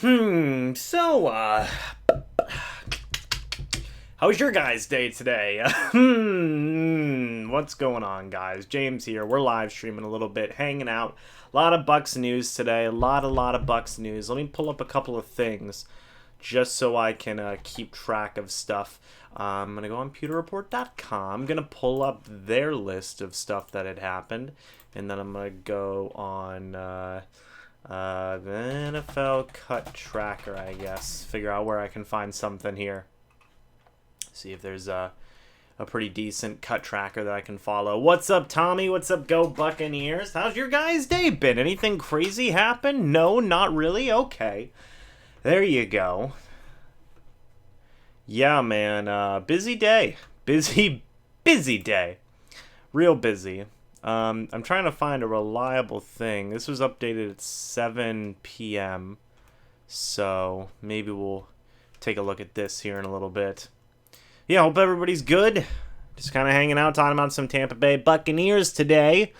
So, how was your guys' day today? What's going on, guys? James here. We're live streaming a little bit, hanging out. A lot of Bucs news today. A lot of Bucs news. Let me pull up a couple of things just so I can keep track of stuff. I'm going to go on pewterreport.com. I'm going to pull up their list of stuff that had happened. And then I'm going to go on the NFL cut tracker, I guess. Figure out where I can find something here. See if there's a pretty decent cut tracker that I can follow. What's up, Tommy? What's up, Go Buccaneers? How's your guys' day been? Anything crazy happen? No, not really? Okay. There you go. Yeah, man. Busy day. Busy day. Real busy. I'm trying to find a reliable thing. This was updated at 7 p.m. So maybe we'll take a look at this here in a little bit. Yeah, hope everybody's good. Just kind of hanging out, talking about some Tampa Bay Buccaneers today.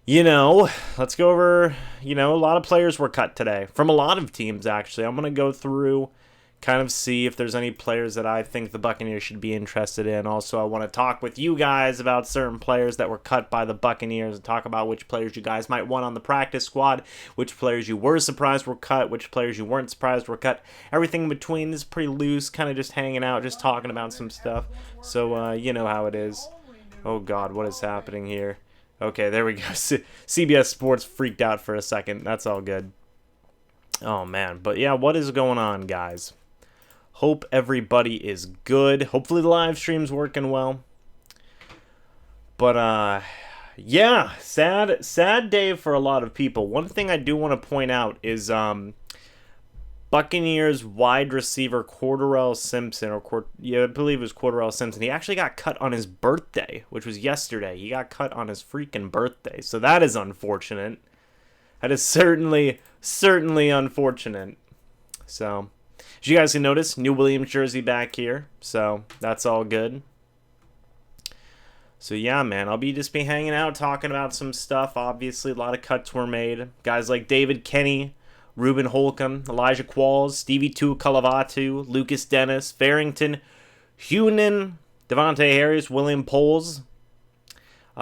Let's go over, a lot of players were cut today. From a lot of teams, actually. I'm going to go through, kind of see if there's any players that I think the Buccaneers should be interested in. Also, I want to talk with you guys about certain players that were cut by the Buccaneers and talk about which players you guys might want on the practice squad, which players you were surprised were cut, which players you weren't surprised were cut. Everything in between is pretty loose, kind of just hanging out, just talking about some stuff. So, you know how it is. Oh, God, what is happening here? Okay, there we go. CBS Sports freaked out for a second. That's all good. Oh, man. But, yeah, what is going on, guys? Hope everybody is good. Hopefully the live stream's working well. But, yeah, sad day for a lot of people. One thing I do want to point out is Buccaneers wide receiver Cordarrelle Simpson, I believe it was Cordarrelle Simpson. He actually got cut on his birthday, which was yesterday. He got cut on his freaking birthday. So that is unfortunate. That is certainly unfortunate. So, as you guys can notice, new Williams jersey back here. So, that's all good. So, yeah, man, I'll just be hanging out, talking about some stuff. Obviously, a lot of cuts were made. Guys like David Kenny, Ruben Holcomb, Elijah Qualls, Stevie Tuipulotu, Lucas Dennis, Farrington, Heunen, Devontae Harris, William Poles,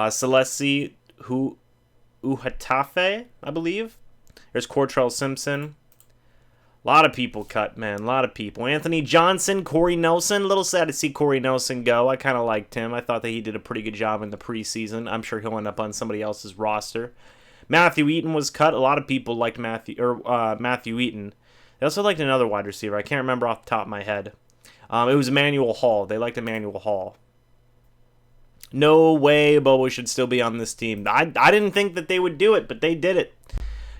Celeste Uhatafe, I believe. There's Cortrell Simpson. A lot of people cut, man. A lot of people. Anthony Johnson, Corey Nelson. A little sad to see Corey Nelson go. I kind of liked him. I thought that he did a pretty good job in the preseason. I'm sure he'll end up on somebody else's roster. Matthew Eaton was cut. A lot of people liked Matthew Eaton. They also liked another wide receiver. I can't remember off the top of my head. It was Emmanuel Hall. They liked Emmanuel Hall. No way Bobo should still be on this team. I didn't think that they would do it, but they did it.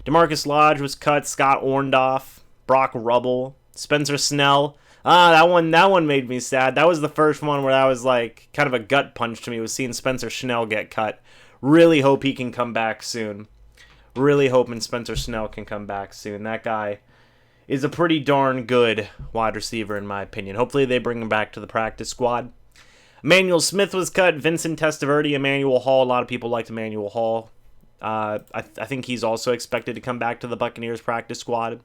DeMarcus Lodge was cut. Scott Orndoff, Brock Rubble, Spencer Snell. That one made me sad. That was the first one where that was like kind of a gut punch to me, was seeing Spencer Snell get cut. Really hope he can come back soon. Really hoping Spencer Snell can come back soon. That guy is a pretty darn good wide receiver, in my opinion. Hopefully they bring him back to the practice squad. Emmanuel Smith was cut. Vincent Testaverde, Emmanuel Hall. A lot of people liked Emmanuel Hall. I think he's also expected to come back to the Buccaneers practice squad.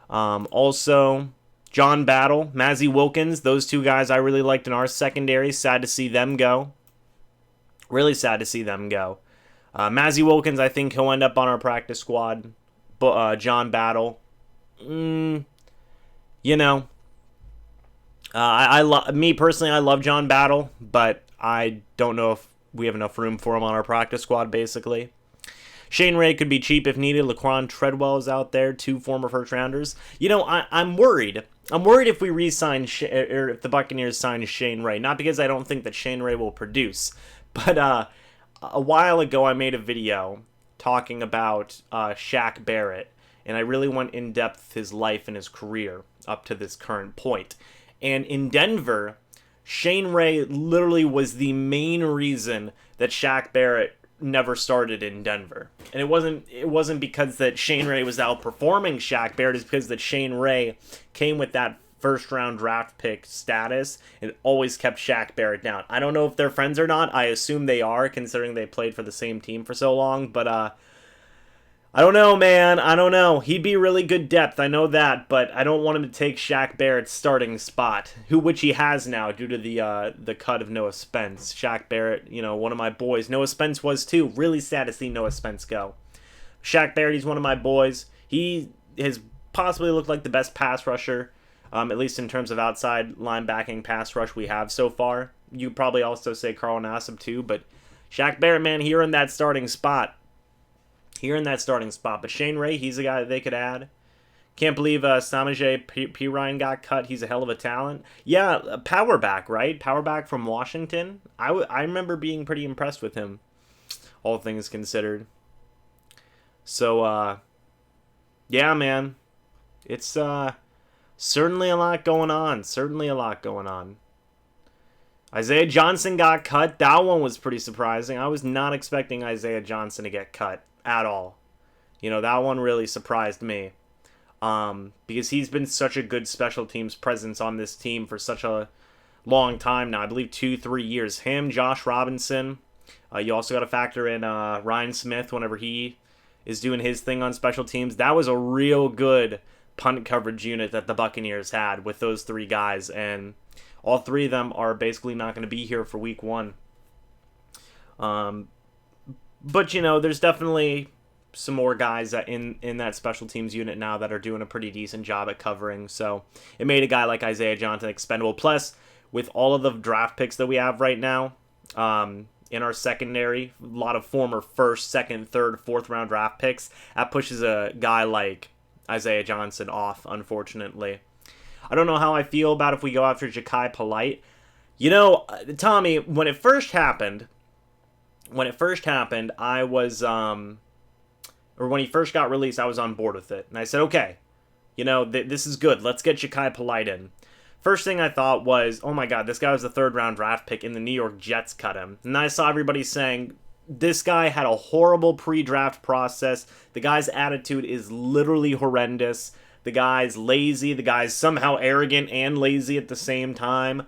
Also, John Battle, Mazzy Wilkins. Those two guys I really liked in our secondary. Sad to see them go. Really sad to see them go. Mazzy Wilkins, I think he'll end up on our practice squad. But John Battle, me personally, I love John Battle, but I don't know if we have enough room for him on our practice squad, basically. Shane Ray could be cheap if needed. Laquan Treadwell is out there, 2 former first-rounders. I'm worried. I'm worried if we re-sign, or if the Buccaneers sign Shane Ray. Not because I don't think that Shane Ray will produce, but a while ago I made a video talking about Shaq Barrett, and I really went in depth with his life and his career up to this current point. And in Denver, Shane Ray literally was the main reason that Shaq Barrett never started in Denver. And it wasn't because that Shane Ray was outperforming Shaq Barrett, it's because that Shane Ray came with that first round draft pick status and always kept Shaq Barrett down. I don't know if they're friends or not. I assume they are, considering they played for the same team for so long, but I don't know, man. I don't know. He'd be really good depth, I know that, but I don't want him to take Shaq Barrett's starting spot, which he has now due to the cut of Noah Spence. Shaq Barrett, one of my boys. Noah Spence was too. Really sad to see Noah Spence go. Shaq Barrett, he's one of my boys. He has possibly looked like the best pass rusher, at least in terms of outside linebacking pass rush we have so far. You could probably also say Carl Nassib too, but Shaq Barrett, man, here in that starting spot. But Shane Ray, he's a guy that they could add. Can't believe Samaje Perine got cut. He's a hell of a talent. Yeah, power back, right? Power back from Washington. I remember being pretty impressed with him, all things considered. So, yeah, man. It's certainly a lot going on. Isaiah Johnson got cut. That one was pretty surprising. I was not expecting Isaiah Johnson to get cut at all. That one really surprised me. Because he's been such a good special teams presence on this team for such a long time now. I believe 2-3 years. Him, Josh Robinson. You also got to factor in Ryan Smith whenever he is doing his thing on special teams. That was a real good punt coverage unit that the Buccaneers had with those three guys, and all three of them are basically not going to be here for week 1. But, there's definitely some more guys in that special teams unit now that are doing a pretty decent job at covering. So it made a guy like Isaiah Johnson expendable. Plus, with all of the draft picks that we have right now in our secondary, a lot of former first, second, third, fourth round draft picks, that pushes a guy like Isaiah Johnson off, unfortunately. I don't know how I feel about if we go after Ja'Kai Polite. Tommy, when it first happened, I was, or when he first got released, I was on board with it. And I said, okay, this is good. Let's get Ja'Kai Polite in. First thing I thought was, oh my God, this guy was the 3rd round draft pick and the New York Jets cut him. And I saw everybody saying, this guy had a horrible pre-draft process. The guy's attitude is literally horrendous. The guy's lazy. The guy's somehow arrogant and lazy at the same time.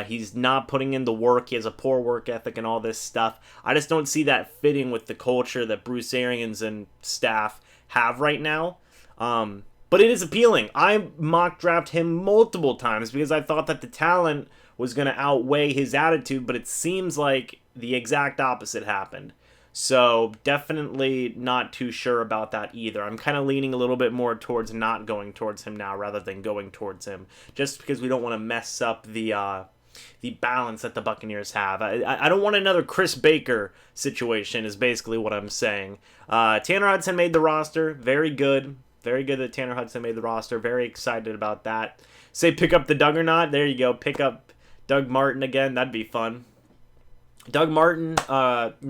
He's not putting in the work. He has a poor work ethic and all this stuff. I just don't see that fitting with the culture that Bruce Arians and staff have right now. But it is appealing. I mock draft him multiple times because I thought that the talent was going to outweigh his attitude, but it seems like the exact opposite happened. So definitely not too sure about that either. I'm kind of leaning a little bit more towards not going towards him now rather than going towards him, just because we don't want to mess up the balance that the Buccaneers have. I don't want another Chris Baker situation is basically what I'm saying. Tanner Hudson made the roster. Very good. Very good that Tanner Hudson made the roster. Very excited about that. Say pick up the Doug or not. There you go. Pick up Doug Martin again. That'd be fun. Doug Martin,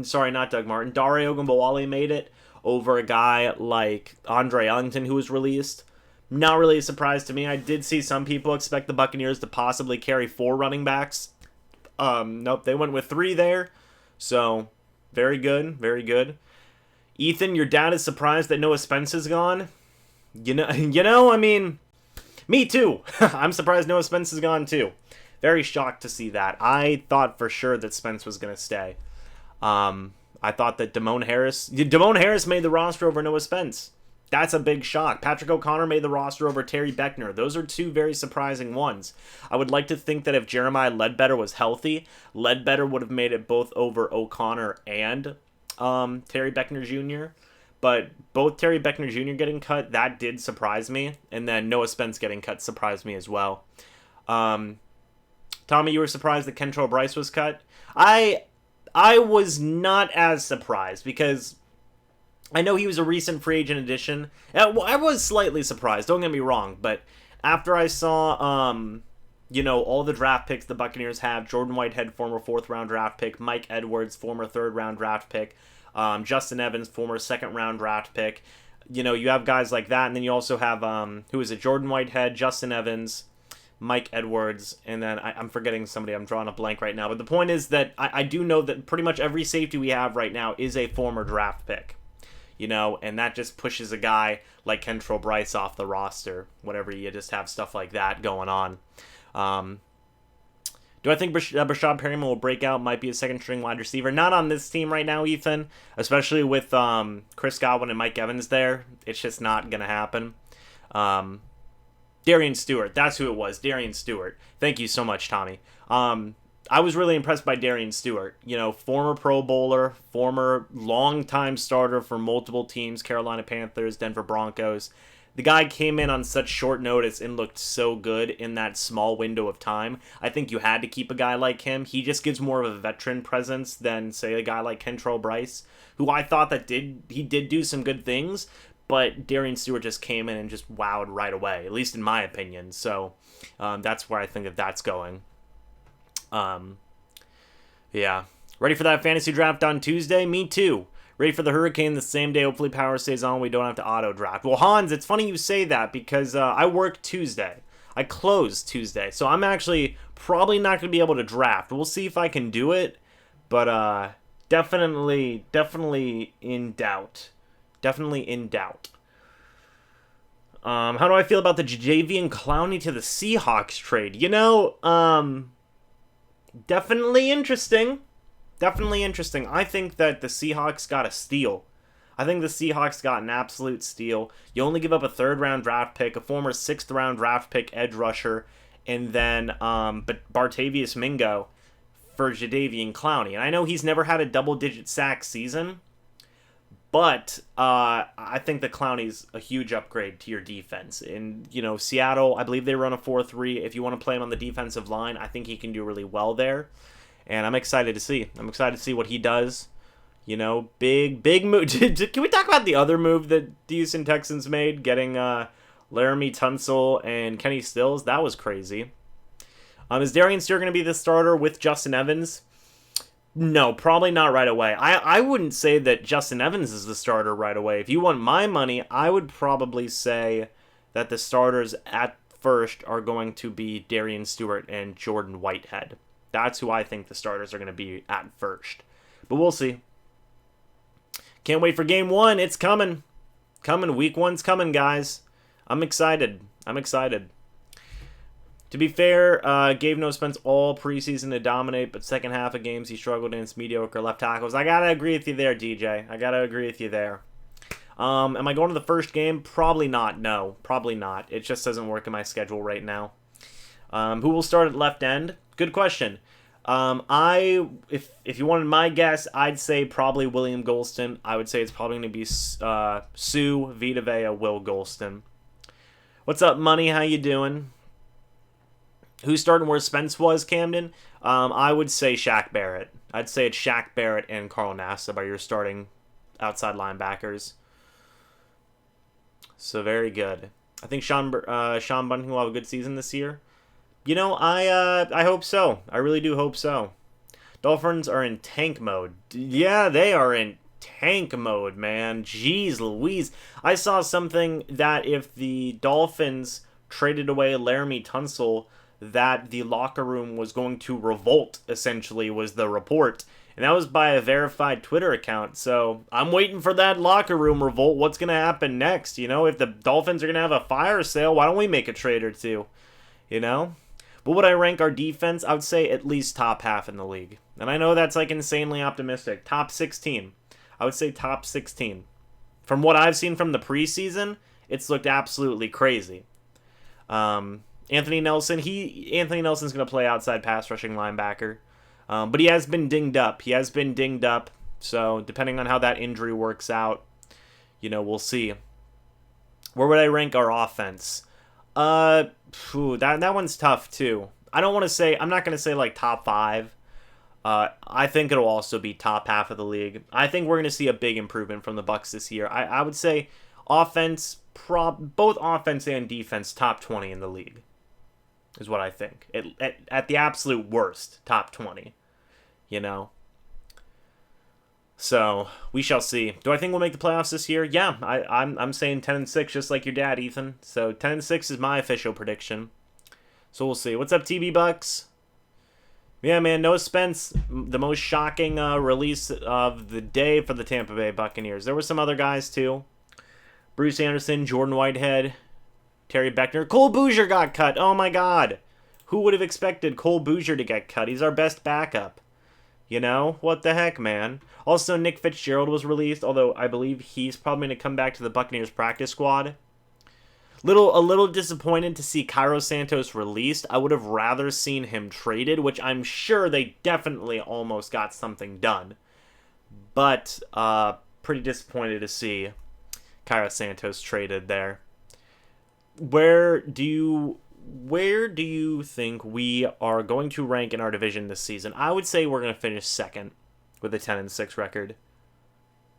sorry, not Doug Martin. Dare Ogunbowale made it over a guy like Andre Ellington who was released. Not really a surprise to me. I did see some people expect the Buccaneers to possibly carry 4 running backs. Nope, they went with 3 there. So, very good, very good. Ethan, your dad is surprised that Noah Spence is gone? I mean, me too. I'm surprised Noah Spence is gone too. Very shocked to see that. I thought for sure that Spence was going to stay. I thought that Damone Harris made the roster over Noah Spence. That's a big shock. Patrick O'Connor made the roster over Terry Beckner. Those are 2 very surprising ones. I would like to think that if Jeremiah Ledbetter was healthy, Ledbetter would have made it both over O'Connor and Terry Beckner Jr., but both Terry Beckner Jr. getting cut, that did surprise me, and then Noah Spence getting cut surprised me as well. Tommy, you were surprised that Kentrell Bryce was cut? I was not as surprised because I know he was a recent free agent addition. I was slightly surprised, don't get me wrong, but after I saw, all the draft picks the Buccaneers have, Jordan Whitehead, former 4th round draft pick, Mike Edwards, former 3rd round draft pick, Justin Evans, former 2nd round draft pick. You have guys like that, and then you also have, Jordan Whitehead, Justin Evans, Mike Edwards, and then I'm forgetting somebody. I'm drawing a blank right now. But the point is that I do know that pretty much every safety we have right now is a former draft pick. And that just pushes a guy like Kentrell Bryce off the roster whenever you just have stuff like that going on. Do I think Brashad Perryman will break out, might be a second-string wide receiver? Not on this team right now, Ethan, especially with Chris Godwin and Mike Evans there. It's just not going to happen. Darian Stewart, that's who it was, Darian Stewart. Thank you so much, Tommy. I was really impressed by Darian Stewart. You know, former Pro Bowler, former longtime starter for multiple teams, Carolina Panthers, Denver Broncos. The guy came in on such short notice and looked so good in that small window of time. I think you had to keep a guy like him. He just gives more of a veteran presence than, say, a guy like Kentrell Bryce, who I thought that he did do some good things, but Darian Stewart just came in and just wowed right away, at least in my opinion. So that's where I think that's going. Yeah. Ready for that fantasy draft on Tuesday? Me too. Ready for the Hurricane the same day. Hopefully power stays on. We don't have to auto draft. Well, Hans, it's funny you say that because I work Tuesday. I close Tuesday. So I'm actually probably not going to be able to draft. We'll see if I can do it. But definitely in doubt. Definitely in doubt. How do I feel about the Jadeveon Clowney to the Seahawks trade? You know, definitely interesting. Definitely interesting. I think that the Seahawks got a steal. I think the Seahawks got an absolute steal. You only give up a third-round draft pick, a former sixth-round draft pick edge rusher, and then Bartavius Mingo for Jadeveon Clowney. And I know he's never had a double-digit sack season, but I think that Clowney's a huge upgrade to your defense. And, you know, Seattle, I believe they run a 4-3. If you want to play him on the defensive line, I think he can do really well there. And I'm excited to see. I'm excited to see what he does. You know, big move. Can we talk about the other move that the Houston Texans made? Getting Laramie Tunsil and Kenny Stills? That was crazy. Is Darian Stewart going to be the starter with Justin Evans? No, probably not right away. I wouldn't say that Justin Evans is the starter right away. If you want my money, I would probably say that the starters at first are going to be Darian Stewart and Jordan Whitehead. That's who I think the starters are going to be at first. But we'll see. Can't wait for game one. It's coming. Week one's coming, guys. I'm excited. To be fair, Gabe no spends all preseason to dominate, but second half of games he struggled against mediocre left tackles. I got to agree with you there, DJ. Am I going to the first game? Probably not. No, probably not. It just doesn't work in my schedule right now. Who will start at left end? Good question. If you wanted my guess, I'd say probably William Golston. I would say it's probably going to be Sue, Vita Vea, Will Golston. What's up, Money? How you doing? Who's starting where Spence was, Camden? I would say Shaq Barrett. I'd say it's Shaq Barrett and Carl Nassib are your starting outside linebackers. So very good. I think Sean Bunting will have a good season this year. You know, I hope so. I really do hope so. Dolphins are in tank mode. Yeah, they are in tank mode, man. Jeez Louise. I saw something that if the Dolphins traded away Laramie Tunsil, that the locker room was going to revolt, essentially, was the report. And that was by a verified Twitter account. So I'm waiting for that locker room revolt. What's going to happen next? You know, if the Dolphins are going to have a fire sale, why don't we make a trade or two? You know? But would I rank our defense? I would say at least top half in the league. And I know that's like insanely optimistic. Top 16. I would say top 16. From what I've seen from the preseason, it's looked absolutely crazy. Anthony Nelson's going to play outside pass rushing linebacker. But he has been dinged up. So depending on how that injury works out, you know, we'll see. Where would I rank our offense? That one's tough too. I'm not going to say like top 5. I think it'll also be top half of the league. I think we're going to see a big improvement from the Bucs this year. I would say offense, both offense and defense, top 20 in the league is what I think. At the absolute worst, top 20, you know. So we shall see. Do I think we'll make the playoffs this year? Yeah, I'm saying 10-6, just like your dad, Ethan. So 10-6 is my official prediction. So we'll see. What's up, TB Bucks? Yeah, man, Noah Spence, the most shocking release of the day for the Tampa Bay Buccaneers. There were some other guys too. Bruce Anderson, Jordan Whitehead, Terry Beckner, Cole Bouger got cut. Oh my God, Who would have expected Cole Bouger to get cut? He's our best backup. You know? What the heck, man? Also, Nick Fitzgerald was released, although I believe he's probably going to come back to the Buccaneers practice squad. A little disappointed to see Cairo Santos released. I would have rather seen him traded, which I'm sure they definitely almost got something done. But pretty disappointed to see Cairo Santos traded there. Where do you think we are going to rank in our division this season? I would say we're going to finish second with a 10-6 record.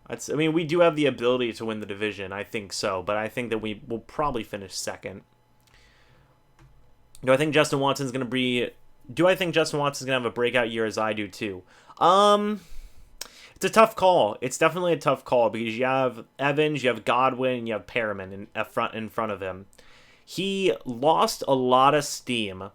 I mean, we do have the ability to win the division. I think so, but I think that we will probably finish second. Do I think Justin Watson's going to have a breakout year as I do too? It's a tough call. It's definitely a tough call because you have Evans, you have Godwin, and you have Perriman in front of him. He lost a lot of steam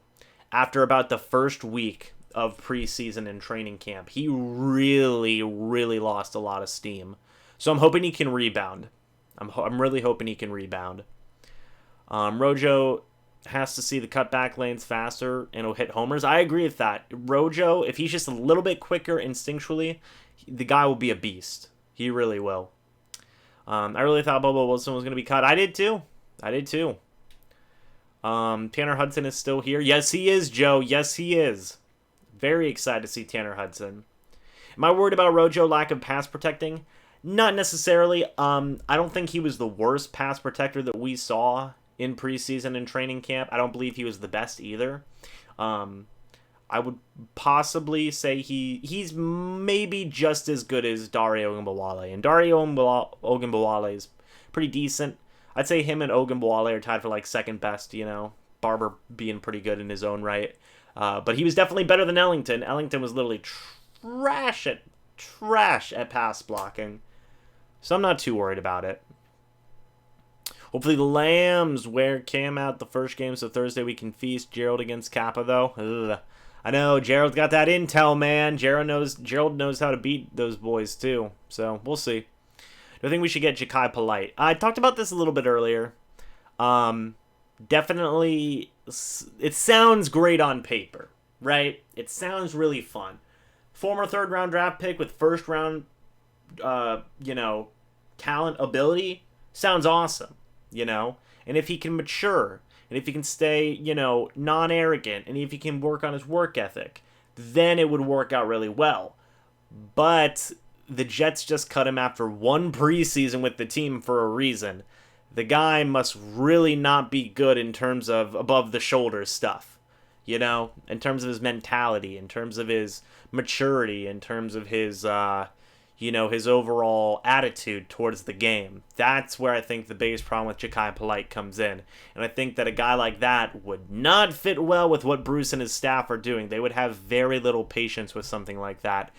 after about the first week of preseason and training camp. He really, really lost a lot of steam. So I'm hoping he can rebound. I'm really hoping he can rebound. Rojo has to see the cutback lanes faster and he'll hit homers. I agree with that. Rojo, if he's just a little bit quicker instinctually, the guy will be a beast. He really will. I really thought Bobo Wilson was going to be cut. I did too. Tanner Hudson is still here. Yes, he is, Joe. Yes, he is. Very excited to see Tanner Hudson. Am I worried about Rojo lack of pass protecting? Not necessarily. I don't think he was the worst pass protector that we saw in preseason and training camp. I don't believe he was the best either. I would possibly say he's maybe just as good as Dario Ogunbowale. And Dario Ogunbowale is pretty decent. I'd say him and Ogunbowale are tied for like second best, you know. Barber being pretty good in his own right. But he was definitely better than Ellington. Ellington was literally trash at pass blocking. So I'm not too worried about it. Hopefully the Lambs wear Cam out the first game, so Thursday we can feast. Gerald against Kappa, though. Ugh. I know, Gerald's got that intel, man. Gerald knows how to beat those boys, too. So, we'll see. Do I think we should get Ja'Kai Polite? I talked about this a little bit earlier. Definitely, it sounds great on paper, right? It sounds really fun. Former third-round draft pick with first-round, talent, ability, sounds awesome, And if he can mature, and if he can stay, non-arrogant, and if he can work on his work ethic, then it would work out really well. But the Jets just cut him after one preseason with the team for a reason. The guy must really not be good in terms of above-the-shoulder stuff, in terms of his mentality, in terms of his maturity, in terms of his, his overall attitude towards the game. That's where I think the biggest problem with Ja'Kai Polite comes in. And I think that a guy like that would not fit well with what Bruce and his staff are doing. They would have very little patience with something like that.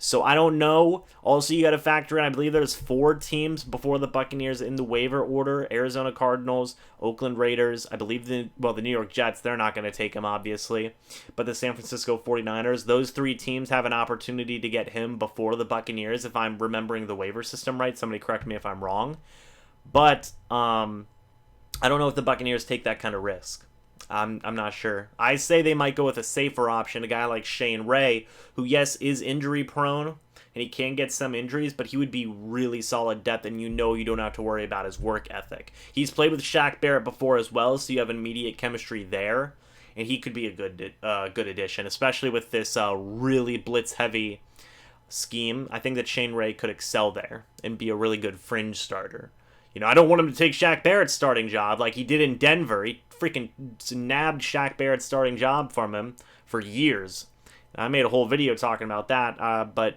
So I don't know. Also, you got to factor in, I believe there's 4 teams before the Buccaneers in the waiver order. Arizona Cardinals, Oakland Raiders, I believe the New York Jets, they're not going to take him, obviously. But the San Francisco 49ers, those 3 teams have an opportunity to get him before the Buccaneers, if I'm remembering the waiver system right. Somebody correct me if I'm wrong. But I don't know if the Buccaneers take that kind of risk. I'm not sure. I say they might go with a safer option, a guy like Shane Ray, who, yes, is injury prone, and he can get some injuries, but he would be really solid depth, and you don't have to worry about his work ethic. He's played with Shaq Barrett before as well, so you have immediate chemistry there, and he could be a good addition, especially with this really blitz-heavy scheme. I think that Shane Ray could excel there and be a really good fringe starter. I don't want him to take Shaq Barrett's starting job like he did in Denver. He freaking nabbed Shaq Barrett's starting job from him for years. I made a whole video talking about that, but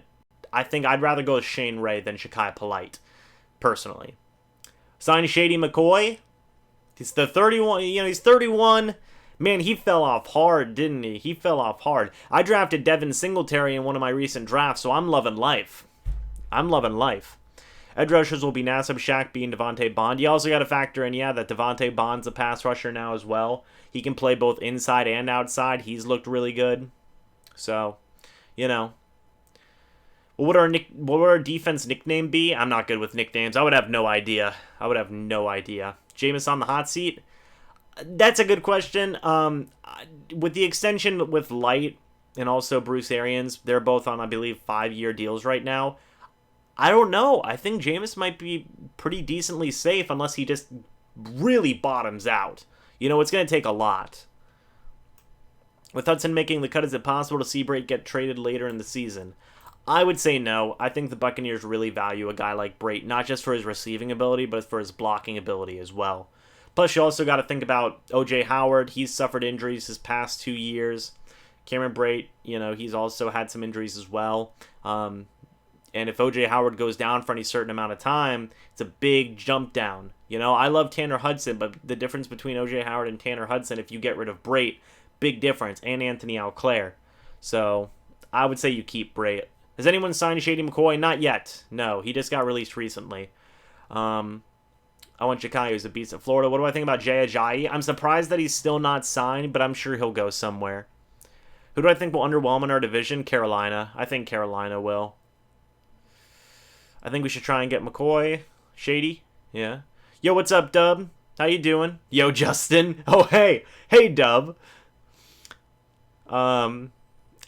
I think I'd rather go with Shane Ray than Ja'Kai Polite, personally. Sign Shady McCoy. He's the 31. He's 31. Man, he fell off hard, didn't he? He fell off hard. I drafted Devin Singletary in one of my recent drafts, so I'm loving life. Edge rushers will be Nassib, Shaq B, and Devontae Bond. You also got to factor in, that Devontae Bond's a pass rusher now as well. He can play both inside and outside. He's looked really good. So, What would our defense nickname be? I'm not good with nicknames. I would have no idea. Jameis on the hot seat? That's a good question. With the extension with Light and also Bruce Arians, they're both on, I believe, 5-year deals right now. I don't know. I think Jameis might be pretty decently safe unless he just really bottoms out. It's going to take a lot. With Hudson making the cut, is it possible to see Brate get traded later in the season? I would say no. I think the Buccaneers really value a guy like Brate, not just for his receiving ability, but for his blocking ability as well. Plus, you also got to think about O.J. Howard. He's suffered injuries his past 2 years. Cameron Brate, he's also had some injuries as well. And if O.J. Howard goes down for any certain amount of time, it's a big jump down. I love Tanner Hudson, but the difference between O.J. Howard and Tanner Hudson, if you get rid of Brate, big difference. And Anthony Auclair. So I would say you keep Brate. Has anyone signed Shady McCoy? Not yet. No, he just got released recently. I want Chuki, who's a beast at Florida. What do I think about Jay Ajayi? I'm surprised that he's still not signed, but I'm sure he'll go somewhere. Who do I think will underwhelm in our division? Carolina. I think Carolina will. I think we should try and get McCoy. Shady? Yeah. Yo, what's up, Dub? How you doing? Yo, Justin. Oh, hey. Hey, Dub. I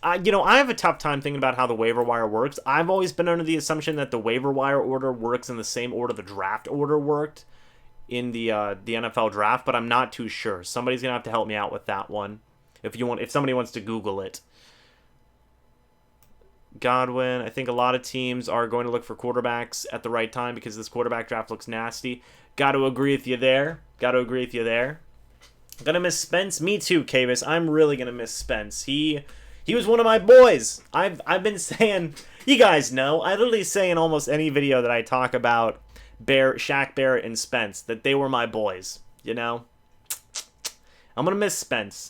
have a tough time thinking about how the waiver wire works. I've always been under the assumption that the waiver wire order works in the same order the draft order worked in the NFL draft, but I'm not too sure. Somebody's gonna have to help me out with that one. If somebody wants to Google it. Godwin, I think a lot of teams are going to look for quarterbacks at the right time because this quarterback draft looks nasty. Got to agree with you there. Gonna miss Spence. Me too, Kavis. I'm really gonna miss Spence. He was one of my boys. I've been saying, you guys know, I literally say in almost any video that I talk about Shaq Barrett and Spence that they were my boys. I'm gonna miss Spence.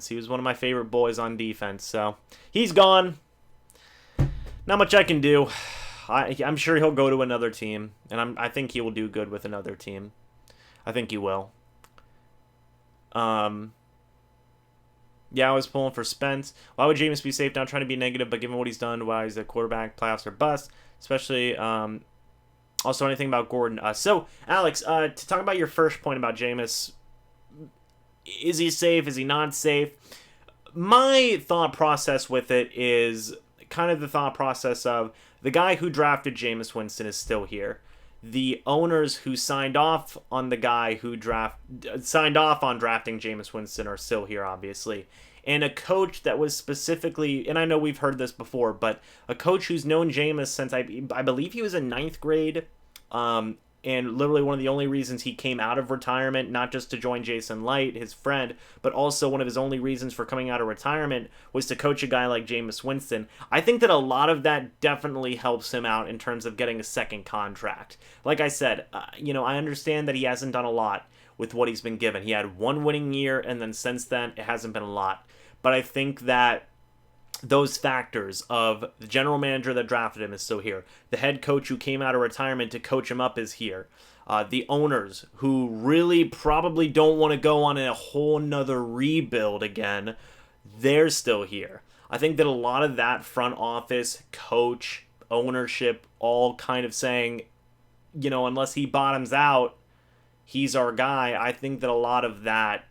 He was one of my favorite boys on defense. So he's gone. Not much I can do. I'm sure he'll go to another team, and I think he will do good with another team. I think he will. Yeah, I was pulling for Spence. Why would Jameis be safe? Not trying to be negative, but given what he's done while he's a quarterback, playoffs are bust. Especially, also anything about Gordon. So, Alex, to talk about your first point about Jameis, is he safe? Is he not safe? My thought process with it is kind of the thought process of the guy who drafted Jameis Winston is still here. The owners who signed off on the guy who signed off on drafting Jameis Winston are still here, obviously. And a coach that was specifically, and I know we've heard this before, but a coach who's known Jameis since I believe he was in 9th grade, and literally one of the only reasons he came out of retirement, not just to join Jason Light, his friend, but also one of his only reasons for coming out of retirement was to coach a guy like Jameis Winston. I think that a lot of that definitely helps him out in terms of getting a second contract. Like I said, I understand that he hasn't done a lot with what he's been given. He had one winning year, and then since then, it hasn't been a lot. But I think that those factors of the general manager that drafted him is still here. The head coach who came out of retirement to coach him up is here. The owners who really probably don't want to go on a whole nother rebuild again, they're still here. I think that a lot of that front office, coach, ownership, all kind of saying, unless he bottoms out, he's our guy. I think that a lot of that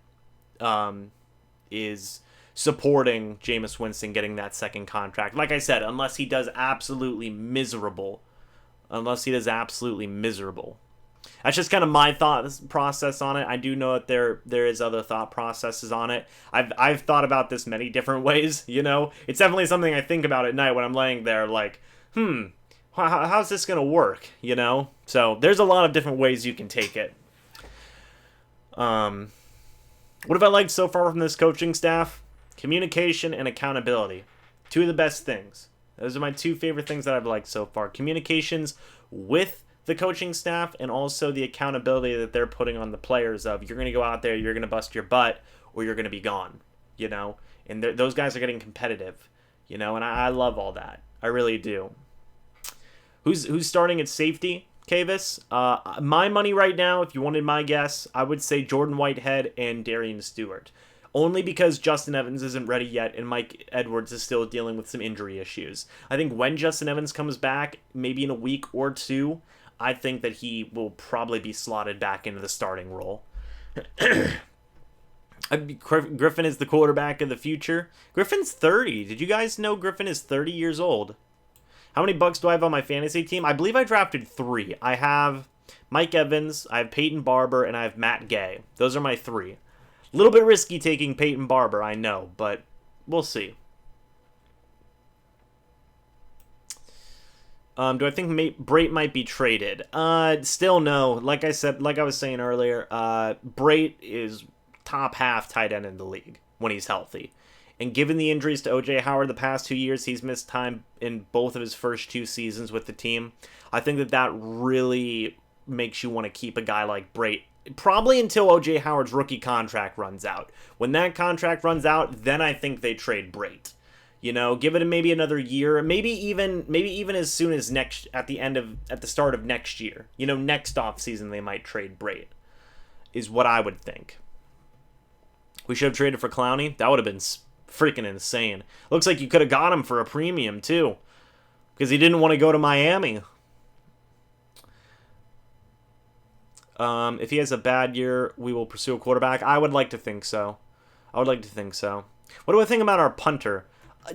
is supporting Jameis Winston getting that second contract. Like I said, unless he does absolutely miserable. That's just kind of my thought process on it. I do know that there is other thought processes on it. I've thought about this many different ways, It's definitely something I think about at night when I'm laying there like, how's this going to work, So there's a lot of different ways you can take it. What have I liked so far from this coaching staff? Communication and accountability. Two of the best things. Those are my two favorite things that I've liked so far. Communications with the coaching staff and also the accountability that they're putting on the players of you're going to go out there, you're going to bust your butt, or you're going to be gone, And those guys are getting competitive, and I love all that. I really do. Who's starting at safety, Kavis? My money right now, if you wanted my guess, I would say Jordan Whitehead and Darian Stewart. Only because Justin Evans isn't ready yet and Mike Edwards is still dealing with some injury issues. I think when Justin Evans comes back, maybe in a week or two, I think that he will probably be slotted back into the starting role. Griffin is the quarterback of the future. Griffin's 30. Did you guys know Griffin is 30 years old? How many Bucs do I have on my fantasy team? I believe I drafted 3. I have Mike Evans, I have Peyton Barber, and I have Matt Gay. Those are my 3. A little bit risky taking Peyton Barber, I know, but we'll see. Do I think Brait might be traded? Still no. Like I was saying earlier, Brait is top half tight end in the league when he's healthy. And given the injuries to O.J. Howard the past 2 years, he's missed time in both of his first 2 seasons with the team. I think that really makes you want to keep a guy like Brait. Probably until O.J. Howard's rookie contract runs out. When that contract runs out, then I think they trade Brait. You know, give it maybe another year, maybe even as soon as at the start of next year. You know, next offseason they might trade Brait, is what I would think. We should have traded for Clowney. That would have been freaking insane. Looks like you could have got him for a premium too, because he didn't want to go to Miami. If he has a bad year, we will pursue a quarterback. I would like to think so. What do I think about our punter?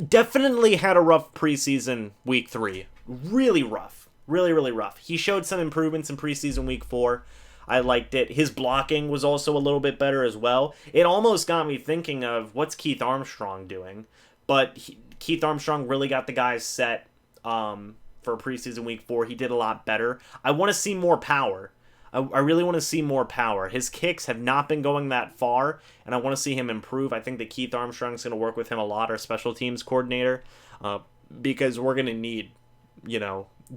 Definitely had a rough preseason week 3. Really rough. Really rough. He showed some improvements in preseason week 4. I liked it. His blocking was also a little bit better as well. It almost got me thinking of what's Keith Armstrong doing. But Keith Armstrong really got the guys set for preseason week 4. He did a lot better. I want to see more power. I really want to see more power. His kicks have not been going that far, and I want to see him improve. I think that Keith Armstrong's going to work with him a lot, our special teams coordinator, because we're going to need,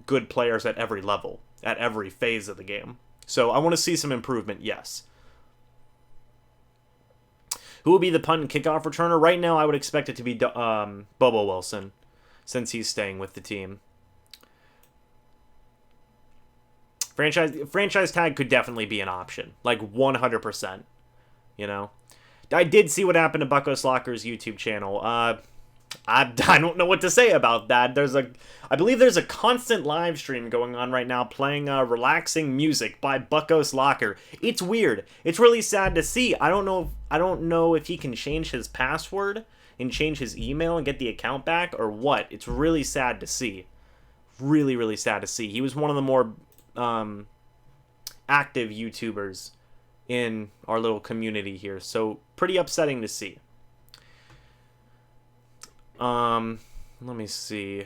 good players at every level, at every phase of the game. So I want to see some improvement, yes. Who will be the punt and kickoff returner? Right now, I would expect it to be Bobo Wilson, since he's staying with the team. Franchise tag could definitely be an option, like 100%. I did see what happened to Bucos Locker's YouTube channel. I don't know what to say about that. I believe there's a constant live stream going on right now playing relaxing music by Bucos Locker. It's weird. It's really sad to see. I don't know if he can change his password and change his email and get the account back or what. It's really sad to see. Really sad to see. He was one of the more active YouTubers in our little community here, so pretty upsetting to see. Let me see.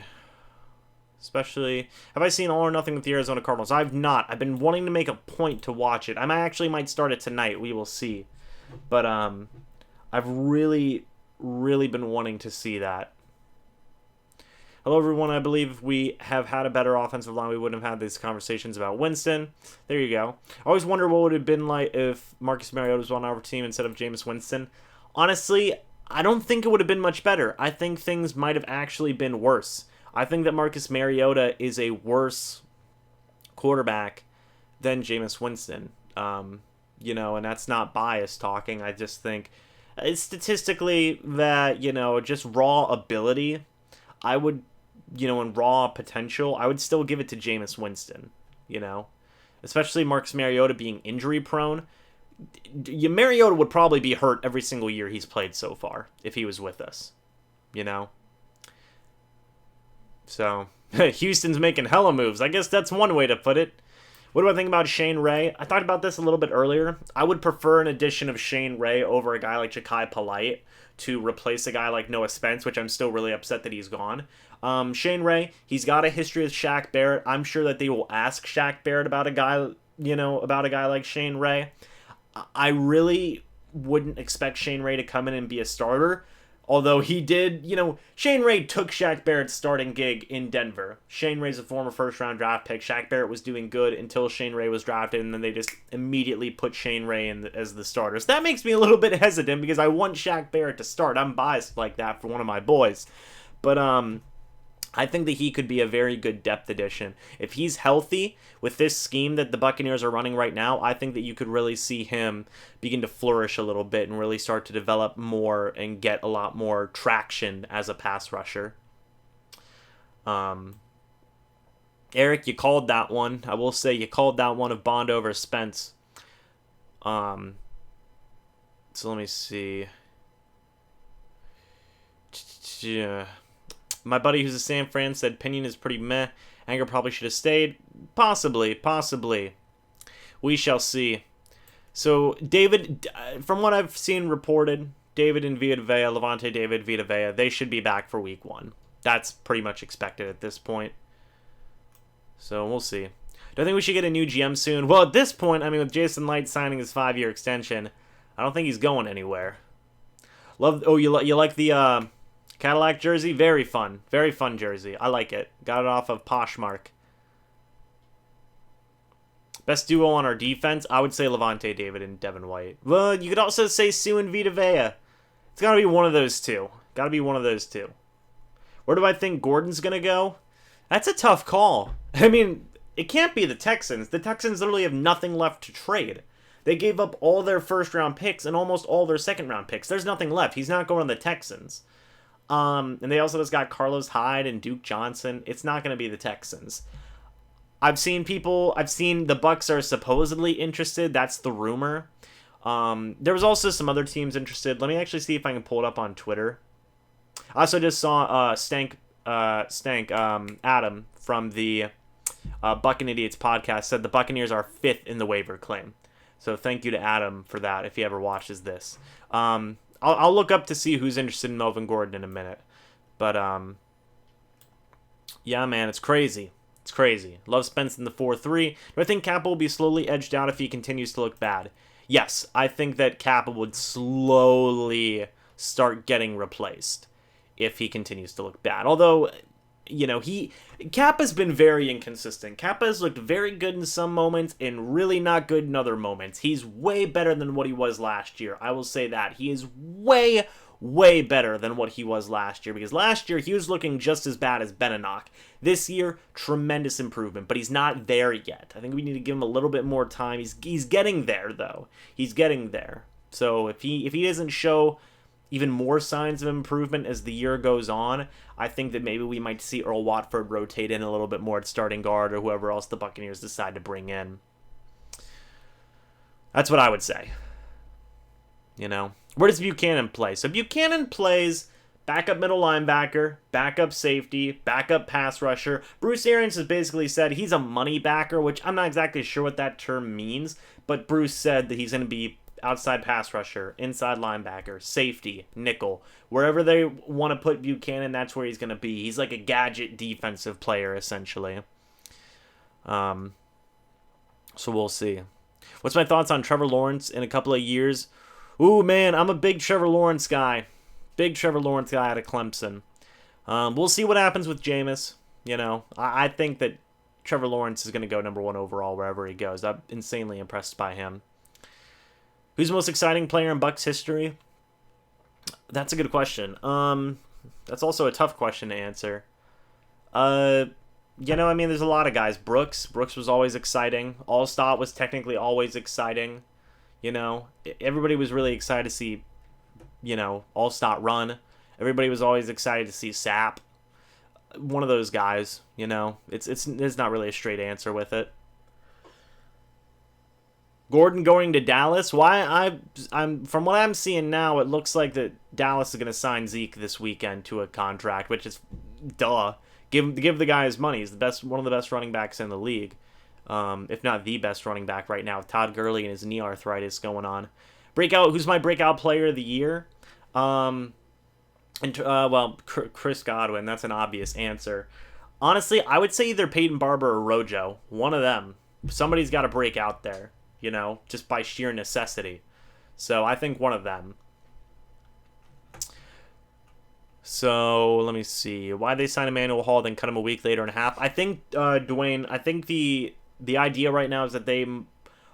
Especially, have I seen All or Nothing with the Arizona Cardinals? I've not. I've been wanting to make a point to watch it. I might start it tonight. We will see. But I've really been wanting to see that. Hello, everyone. I believe we have had a better offensive line. We wouldn't have had these conversations about Winston. There you go. I always wonder what would have been like if Marcus Mariota was on our team instead of Jameis Winston. Honestly, I don't think it would have been much better. I think things might have actually been worse. I think that Marcus Mariota is a worse quarterback than Jameis Winston. And that's not bias talking. I just think statistically that, just raw ability, I would, and raw potential, I would still give it to Jameis Winston, especially Marcus Mariota being injury prone. Mariota would probably be hurt every single year he's played so far if he was with us, So, Houston's making hella moves. I guess that's one way to put it. What do I think about Shane Ray? I talked about this a little bit earlier. I would prefer an addition of Shane Ray over a guy like Ja'Kai Polite to replace a guy like Noah Spence, which I'm still really upset that he's gone. Shane Ray, he's got a history with Shaq Barrett. I'm sure that they will ask Shaq Barrett about a guy, like Shane Ray. I really wouldn't expect Shane Ray to come in and be a starter. Although he did, Shane Ray took Shaq Barrett's starting gig in Denver. Shane Ray's a former first-round draft pick. Shaq Barrett was doing good until Shane Ray was drafted, and then they just immediately put Shane Ray in as the starter. So that makes me a little bit hesitant because I want Shaq Barrett to start. I'm biased like that for one of my boys. But I think that he could be a very good depth addition. If he's healthy with this scheme that the Buccaneers are running right now, I think that you could really see him begin to flourish a little bit and really start to develop more and get a lot more traction as a pass rusher. Eric, you called that one. I will say you called that one of Bond over Spence. So let me see. Yeah. My buddy who's a San Fran said Pinion is pretty meh. Anger probably should have stayed. Possibly. We shall see. So, David, from what I've seen reported, David and Vita Vea, Levante David, Vita Vea, they should be back for week 1. That's pretty much expected at this point. So, we'll see. Do I think we should get a new GM soon? Well, at this point, I mean, with Jason Light signing his 5-year extension, I don't think he's going anywhere. You like the Cadillac jersey? Very fun jersey. I like it. Got it off of Poshmark. Best duo on our defense? I would say Levante David and Devin White. Well, you could also say Sue and Vita Vea. It's got to be one of those two. Where do I think Gordon's going to go? That's a tough call. I mean, it can't be the Texans. The Texans literally have nothing left to trade. They gave up all their first-round picks and almost all their second-round picks. There's nothing left. He's not going to the Texans. And they also just got Carlos Hyde and Duke Johnson. It's not going to be the Texans. I've seen the Bucs are supposedly interested. That's the rumor. There was also some other teams interested. Let me actually see if I can pull it up on Twitter. I also just saw Adam from the Bucking Idiots podcast said the Buccaneers are 5th in the waiver claim. So thank you to Adam for that if he ever watches this. I'll look up to see who's interested in Melvin Gordon in a minute. But, yeah, man, it's crazy. Love Spence in the 4-3. Do I think Kappa will be slowly edged out if he continues to look bad? Yes, I think that Kappa would slowly start getting replaced if he continues to look bad. Although, you know, Kappa's been very inconsistent. Kappa has looked very good in some moments and really not good in other moments. He's way better than what he was last year. I will say that. He is way better than what he was last year, because last year he was looking just as bad as Beninock. This year, tremendous improvement, but he's not there yet. I think we need to give him a little bit more time. He's getting there, though. He's getting there. So if he doesn't show even more signs of improvement as the year goes on, I think that maybe we might see Earl Watford rotate in a little bit more at starting guard, or whoever else the Buccaneers decide to bring in. That's what I would say. You know, where does Buchanan play? So Buchanan plays backup middle linebacker, backup safety, backup pass rusher. Bruce Arians has basically said he's a money backer, which I'm not exactly sure what that term means, but Bruce said that he's going to be outside pass rusher, inside linebacker, safety, nickel. Wherever they want to put Buchanan, that's where he's going to be. He's like a gadget defensive player, essentially. So we'll see. What's my thoughts on Trevor Lawrence in a couple of years? Ooh, man, I'm a big Trevor Lawrence guy. Out of Clemson. We'll see what happens with Jameis. You know, I think that Trevor Lawrence is going to go number 1 overall wherever he goes. I'm insanely impressed by him. Who's the most exciting player in Bucs history? That's a good question. That's also a tough question to answer. You know, I mean, there's a lot of guys. Brooks was always exciting. Allstott was technically always exciting. You know, everybody was really excited to see, you know, Allstott run. Everybody was always excited to see Sapp. One of those guys, you know. It's not really a straight answer with it. Gordon going to Dallas. I'm from what I'm seeing now, it looks like that Dallas is going to sign Zeke this weekend to a contract, which is duh. Give the guy his money. He's one of the best running backs in the league. If not the best running back right now, with Todd Gurley and his knee arthritis going on. Breakout, who's my breakout player of the year? Chris Godwin, that's an obvious answer. Honestly, I would say either Peyton Barber or Rojo. One of them. Somebody's got to break out there, you know, just by sheer necessity. So I think one of them. So let me see. Why they sign Emmanuel Hall, then cut him a week later and a half? I think, Dwayne, I think the idea right now is that they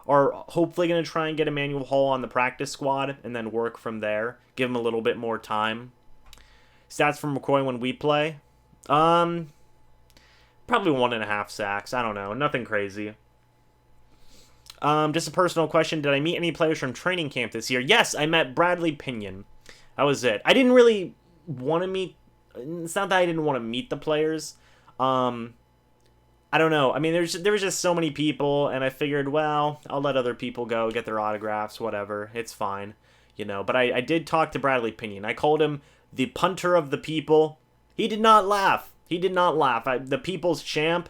are hopefully going to try and get Emmanuel Hall on the practice squad and then work from there. Give him a little bit more time. Stats from McCoy when we play? Probably 1.5 sacks. I don't know. Nothing crazy. Just a personal question. Did I meet any players from training camp this year? Yes, I met Bradley Pinion. That was it. I didn't really want to meet... It's not that I didn't want to meet the players. I don't know. I mean, there was just so many people, and I figured, well, I'll let other people go, get their autographs, whatever. It's fine. But I did talk to Bradley Pinion. I called him the punter of the people. He did not laugh. He did not laugh. The people's champ,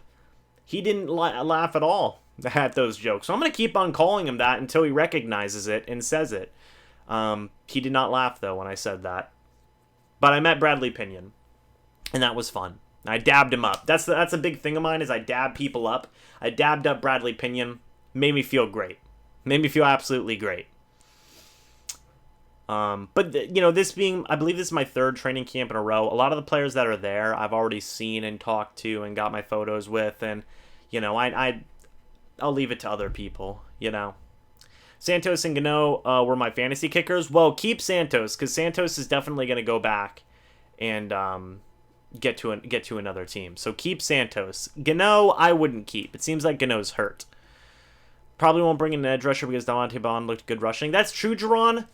he didn't laugh at all at those jokes. So I'm going to keep on calling him that until he recognizes it and says it. He did not laugh, though, when I said that. But I met Bradley Pinion, and that was fun. I dabbed him up. That's a big thing of mine, is I dab people up. I dabbed up Bradley Pinion. Made me feel great. Made me feel absolutely great. But this being, I believe this is my third training camp in a row. A lot of the players that are there, I've already seen and talked to and got my photos with, and I'll leave it to other people. Santos and Gano were my fantasy kickers. Well, keep Santos, because Santos is definitely going to go back and get to another team. So keep Santos. Gano, I wouldn't keep. It seems like Gano's hurt. Probably won't bring in an edge rusher because Davante Bond looked good rushing. That's true, Jerron.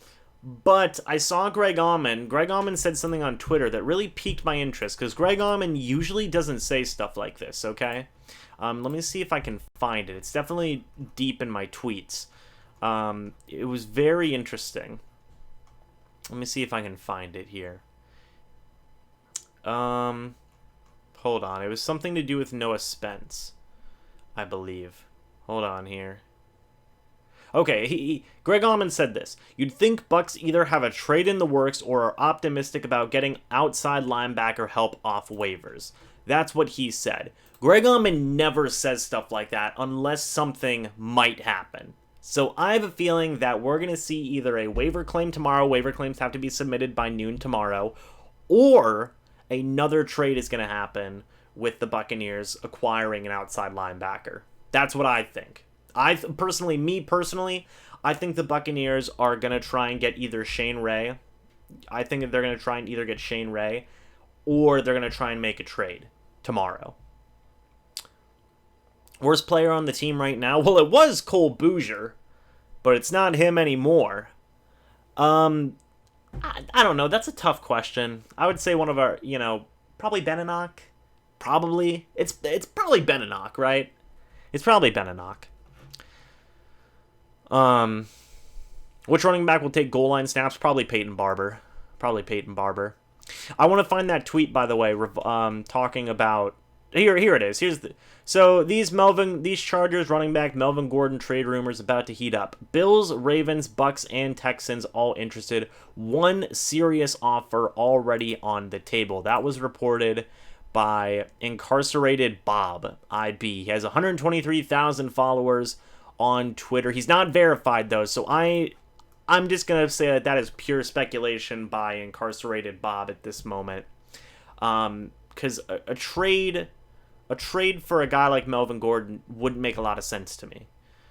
But I saw Greg Auman. Greg Auman said something on Twitter that really piqued my interest, because Greg Auman usually doesn't say stuff like this, okay? Let me see if I can find it. It's definitely deep in my tweets. It was very interesting. Let me see if I can find it here. Hold on. It was something to do with Noah Spence, I believe. Hold on here. Okay, Greg Auman said this. You'd think Bucs either have a trade in the works or are optimistic about getting outside linebacker help off waivers. That's what he said. Greg Auman never says stuff like that unless something might happen. So I have a feeling that we're going to see either a waiver claim tomorrow. Waiver claims have to be submitted by noon tomorrow. Or another trade is going to happen with the Buccaneers acquiring an outside linebacker. That's what I think. I think the Buccaneers are going to try and get either Shane Ray. I think that they're going to try and either get Shane Ray, or they're going to try and make a trade tomorrow. Worst player on the team right now? Well, it was Cole Bouger, but it's not him anymore. I don't know. That's a tough question. I would say one of our, probably Beninock. Probably. It's probably Beninock, right? It's probably Beninock. Which running back will take goal line snaps? Probably Peyton Barber. I want to find that tweet, by the way, talking about... Here it is. So these Chargers running back Melvin Gordon trade rumors about to heat up. Bills, Ravens, Bucs, and Texans all interested. One serious offer already on the table. That was reported by Incarcerated Bob IB. He has 123,000 followers on Twitter. He's not verified though, so I'm just gonna say that is pure speculation by Incarcerated Bob at this moment. Because a trade for a guy like Melvin Gordon wouldn't make a lot of sense to me.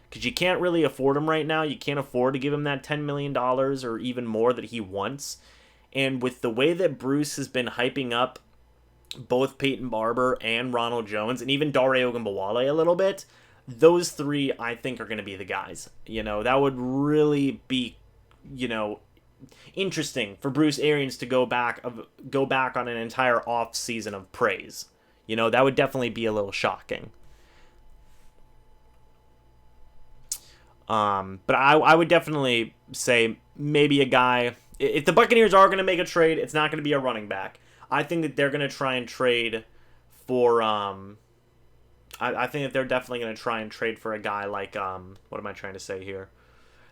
Because you can't really afford him right now. You can't afford to give him that $10 million or even more that he wants. And with the way that Bruce has been hyping up both Peyton Barber and Ronald Jones, and even Dare Ogunbowale a little bit, those three I think are going to be the guys. That would really be, interesting for Bruce Arians to go back on an entire off season of praise. That would definitely be a little shocking. But I would definitely say maybe a guy, if the Buccaneers are going to make a trade, it's not going to be a running back. I think that they're going to try and trade for, I think that they're definitely going to try and trade for a guy like, what am I trying to say here?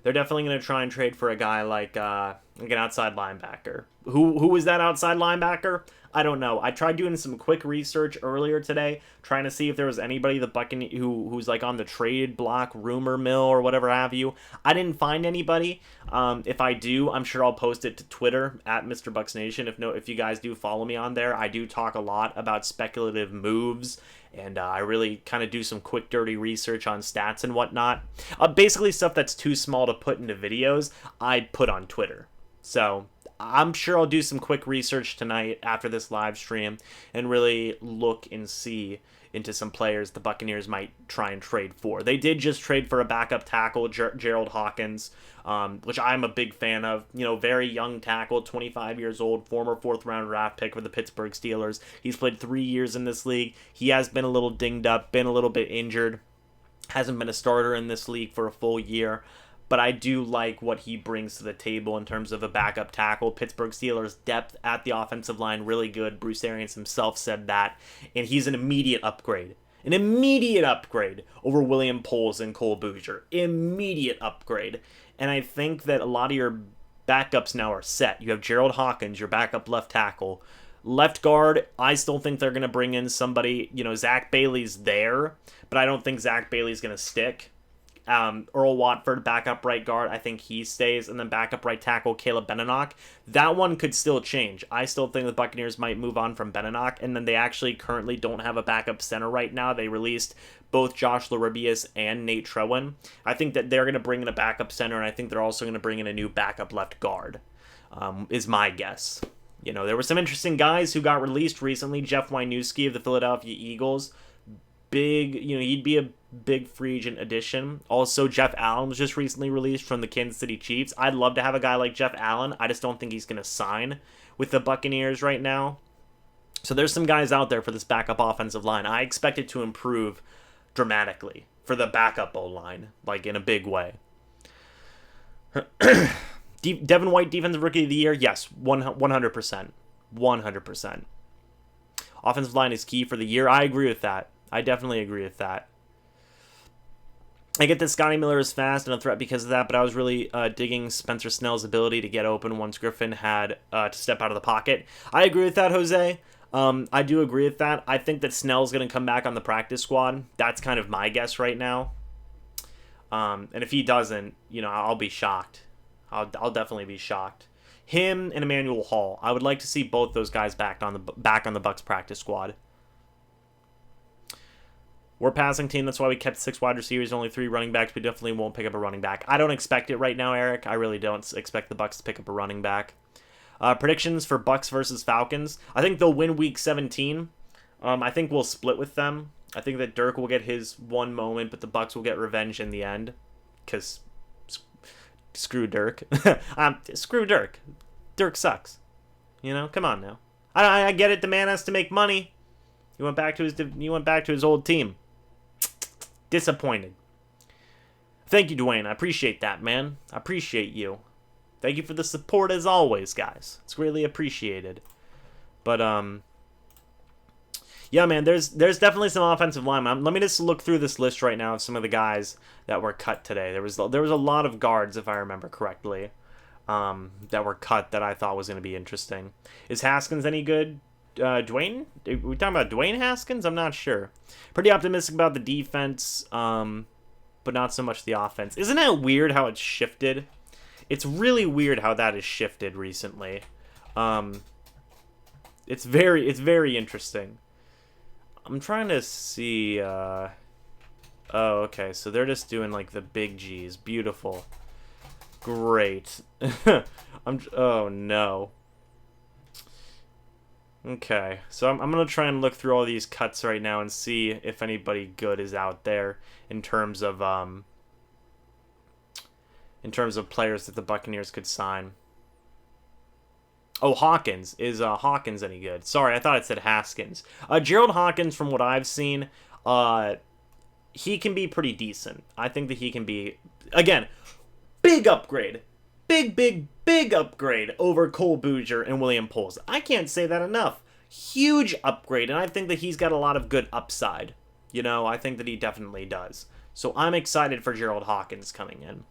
They're definitely going to try and trade for a guy like an outside linebacker. Who is that outside linebacker? I don't know. I tried doing some quick research earlier today, trying to see if there was anybody the Buccaneers who's like on the trade block rumor mill or whatever have you. I didn't find anybody. If I do, I'm sure I'll post it to Twitter at MrBucsNation. If you guys do follow me on there, I do talk a lot about speculative moves, and I really kind of do some quick, dirty research on stats and whatnot. Basically stuff that's too small to put into videos, I put on Twitter. So I'm sure I'll do some quick research tonight after this live stream and really look and see into some players the Buccaneers might try and trade for. They did just trade for a backup tackle, Gerald Hawkins, which I'm a big fan of. Very young tackle, 25 years old, former fourth-round draft pick for the Pittsburgh Steelers. He's played 3 years in this league. He has been a little dinged up, been a little bit injured, hasn't been a starter in this league for a full year. but I do like what he brings to the table in terms of a backup tackle. Pittsburgh Steelers' depth at the offensive line really good. Bruce Arians himself said that, and he's an immediate upgrade. An immediate upgrade over William Poles and Cole Boozer. Immediate upgrade. And I think that a lot of your backups now are set. You have Gerald Hawkins, your backup left tackle. Left guard, I still think they're going to bring in somebody. Zach Bailey's there, but I don't think Zach Bailey's going to stick. Earl Watford, backup right guard, I think he stays. And then backup right tackle, Caleb Benenoch. That one could still change. I still think the Buccaneers might move on from Benenoch. And then they actually currently don't have a backup center right now. They released both Josh Laribius and Nate Trewin. I think that they're going to bring in a backup center, and I think they're also going to bring in a new backup left guard, is my guess. There were some interesting guys who got released recently. Jeff Wieniewski of the Philadelphia Eagles. Big, he'd be a big free agent addition. Also, Jeff Allen was just recently released from the Kansas City Chiefs. I'd love to have a guy like Jeff Allen. I just don't think he's going to sign with the Buccaneers right now. So there's some guys out there for this backup offensive line. I expect it to improve dramatically for the backup O-line, like in a big way. Devin White, Defensive Rookie of the Year? Yes, 100%. 100%. Offensive line is key for the year. I agree with that. I definitely agree with that. I get that Scotty Miller is fast and a threat because of that, but I was really digging Spencer Snell's ability to get open once Griffin had to step out of the pocket. I agree with that, Jose. I do agree with that. I think that Snell's going to come back on the practice squad. That's kind of my guess right now. And if he doesn't, I'll be shocked. I'll definitely be shocked. Him and Emmanuel Hall. I would like to see both those guys back on the Bucs practice squad. We're a passing team. That's why we kept 6 wide receivers, only 3 running backs. We definitely won't pick up a running back. I don't expect it right now, Eric. I really don't expect the Bucs to pick up a running back. Predictions for Bucs versus Falcons. I think they'll win Week 17. I think we'll split with them. I think that Dirk will get his one moment, but the Bucs will get revenge in the end. Because screw Dirk. Screw Dirk. Dirk sucks. Come on now. I get it. The man has to make money. He went back to his old team. Disappointed. Thank you, Dwayne. I appreciate that, man. I appreciate you. Thank you for the support as always, guys. It's greatly appreciated. But yeah, man. There's definitely some offensive linemen. Let me just look through this list right now of some of the guys that were cut today. There was a lot of guards, if I remember correctly, that were cut that I thought was going to be interesting. Is Haskins any good? Dwayne? Are we talking about Dwayne Haskins? I'm not sure. Pretty optimistic about the defense, but not so much the offense. Isn't it weird how it's shifted? It's really weird how that has shifted recently. It's very interesting. I'm trying to see. Oh, okay. So they're just doing like the big G's. Beautiful. Great. Oh no. Okay, so I'm going to try and look through all these cuts right now and see if anybody good is out there in terms of players that the Buccaneers could sign. Oh, Hawkins. Is Hawkins any good? Sorry, I thought it said Haskins. Gerald Hawkins, from what I've seen, he can be pretty decent. I think that he can be, again, big upgrade. Big upgrade over Cole Boozer and William Poles. I can't say that enough. Huge upgrade, and I think that he's got a lot of good upside. I think that he definitely does. So I'm excited for Gerald Hawkins coming in.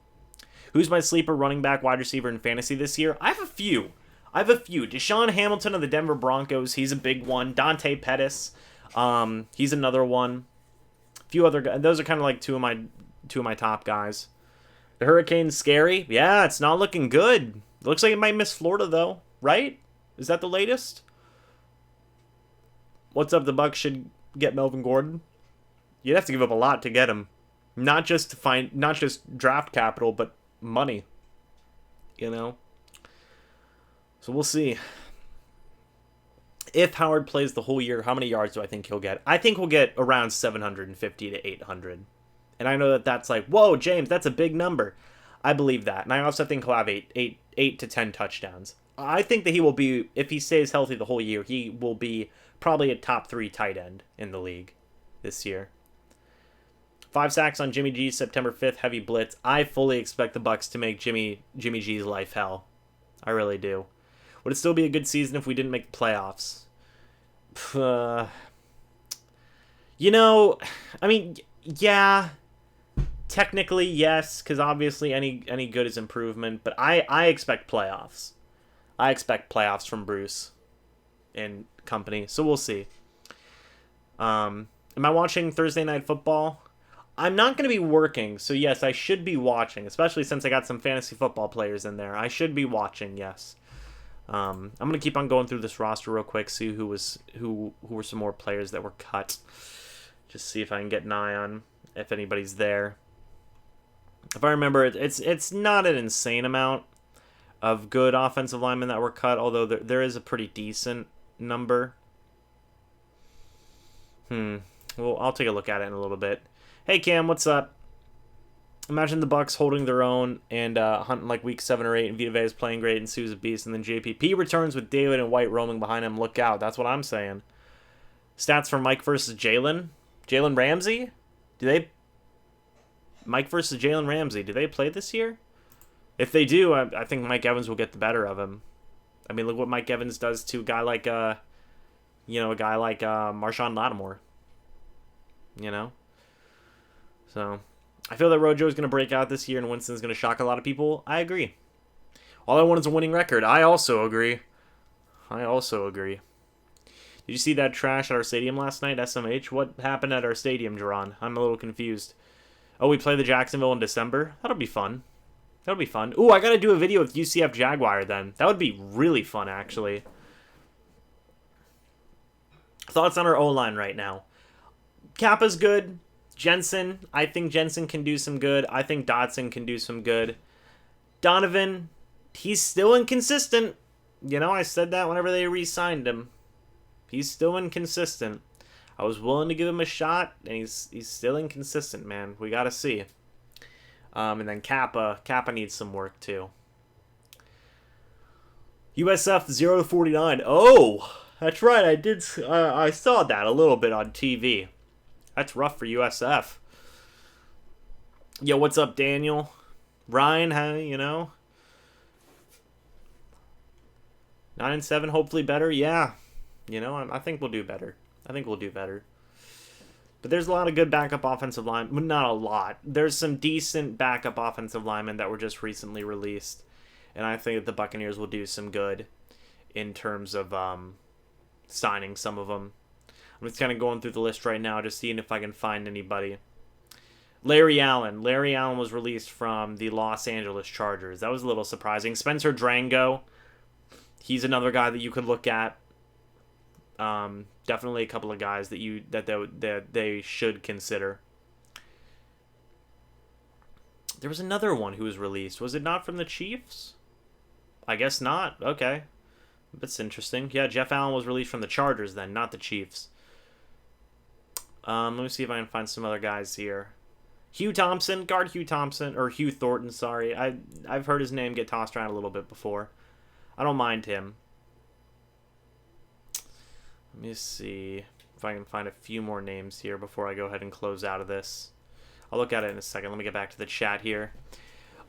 Who's my sleeper running back, wide receiver in fantasy this year? I have a few. Deshaun Hamilton of the Denver Broncos, he's a big one. Dante Pettis, he's another one. A few other guys. Those are kind of like two of my top guys. The Hurricane's scary. Yeah, it's not looking good. It looks like it might miss Florida, though. Right? Is that the latest? What's up? The Bucs should get Melvin Gordon. You'd have to give up a lot to get him. Not just draft capital, but money. So we'll see. If Howard plays the whole year, how many yards do I think he'll get? I think he'll get around 750 to 800. And I know that that's like, whoa, James, that's a big number. I believe that. And I also think he'll have 8 to 10 touchdowns. I think that he will be, if he stays healthy the whole year, he will be probably a top 3 tight end in the league this year. 5 sacks on Jimmy G, September 5th, heavy blitz. I fully expect the Bucs to make Jimmy G's life hell. I really do. Would it still be a good season if we didn't make the playoffs? You know, I mean, yeah, technically yes, because obviously any good is improvement. But I expect playoffs. I expect playoffs from Bruce and company. So we'll see. Am I watching Thursday Night Football? I'm not going to be working, so yes, I should be watching, especially since I got some fantasy football players in there. I should be watching, yes. I'm going to keep on going through this roster real quick, see who were some more players that were cut. Just see if I can get an eye on if anybody's there. If I remember, it's not an insane amount of good offensive linemen that were cut, although there is a pretty decent number. Well, I'll take a look at it in a little bit. Hey Cam, what's up? Imagine the Bucs holding their own and hunting like week 7 or 8, and Vita Vea is playing great and Sue's a beast, and then JPP returns with David and White roaming behind him. Look out. That's what I'm saying. Stats for Mike versus Jalen. Jalen Ramsey? Mike versus Jalen Ramsey. Do they play this year? If they do, I think Mike Evans will get the better of him. I mean, look what Mike Evans does to a guy like, Marshawn Lattimore. You know? So, I feel that Rojo is going to break out this year and Winston's going to shock a lot of people. I agree. All I want is a winning record. I also agree. Did you see that trash at our stadium last night, SMH? What happened at our stadium, Jerron? I'm a little confused. Oh, we play the Jacksonville in December? That'll be fun. Ooh, I got to do a video with UCF Jaguar then. That would be really fun, actually. Thoughts on our O-line right now? Kappa's good. Jensen, I think Jensen can do some good. I think Dotson can do some good. Donovan, he's still inconsistent. You know, I said that whenever they re-signed him. He's still inconsistent. I was willing to give him a shot, and he's still inconsistent, man. We got to see. And then Kappa needs some work, too. USF 0-49. Oh, that's right. I saw that a little bit on TV. That's rough for USF. Yo, what's up, Daniel? Ryan, hey, 9-7, hopefully better. Yeah. I think we'll do better. But there's a lot of good backup offensive line. Well, not a lot. There's some decent backup offensive linemen that were just recently released. And I think that the Buccaneers will do some good in terms of signing some of them. I'm just kind of going through the list right now, just seeing if I can find anybody. Larry Allen. Larry Allen was released from the Los Angeles Chargers. That was a little surprising. Spencer Drango. He's another guy that you could look at. Definitely a couple of guys that they should consider. There was another one who was released. Was it not from the Chiefs? I guess not. Okay. That's interesting. Yeah, Jeff Allen was released from the Chargers then, not the Chiefs. Let me see if I can find some other guys here. Hugh Thornton, sorry. I've heard his name get tossed around a little bit before. I don't mind him. Let me see if I can find a few more names here before I go ahead and close out of this. I'll look at it in a second. Let me get back to the chat here.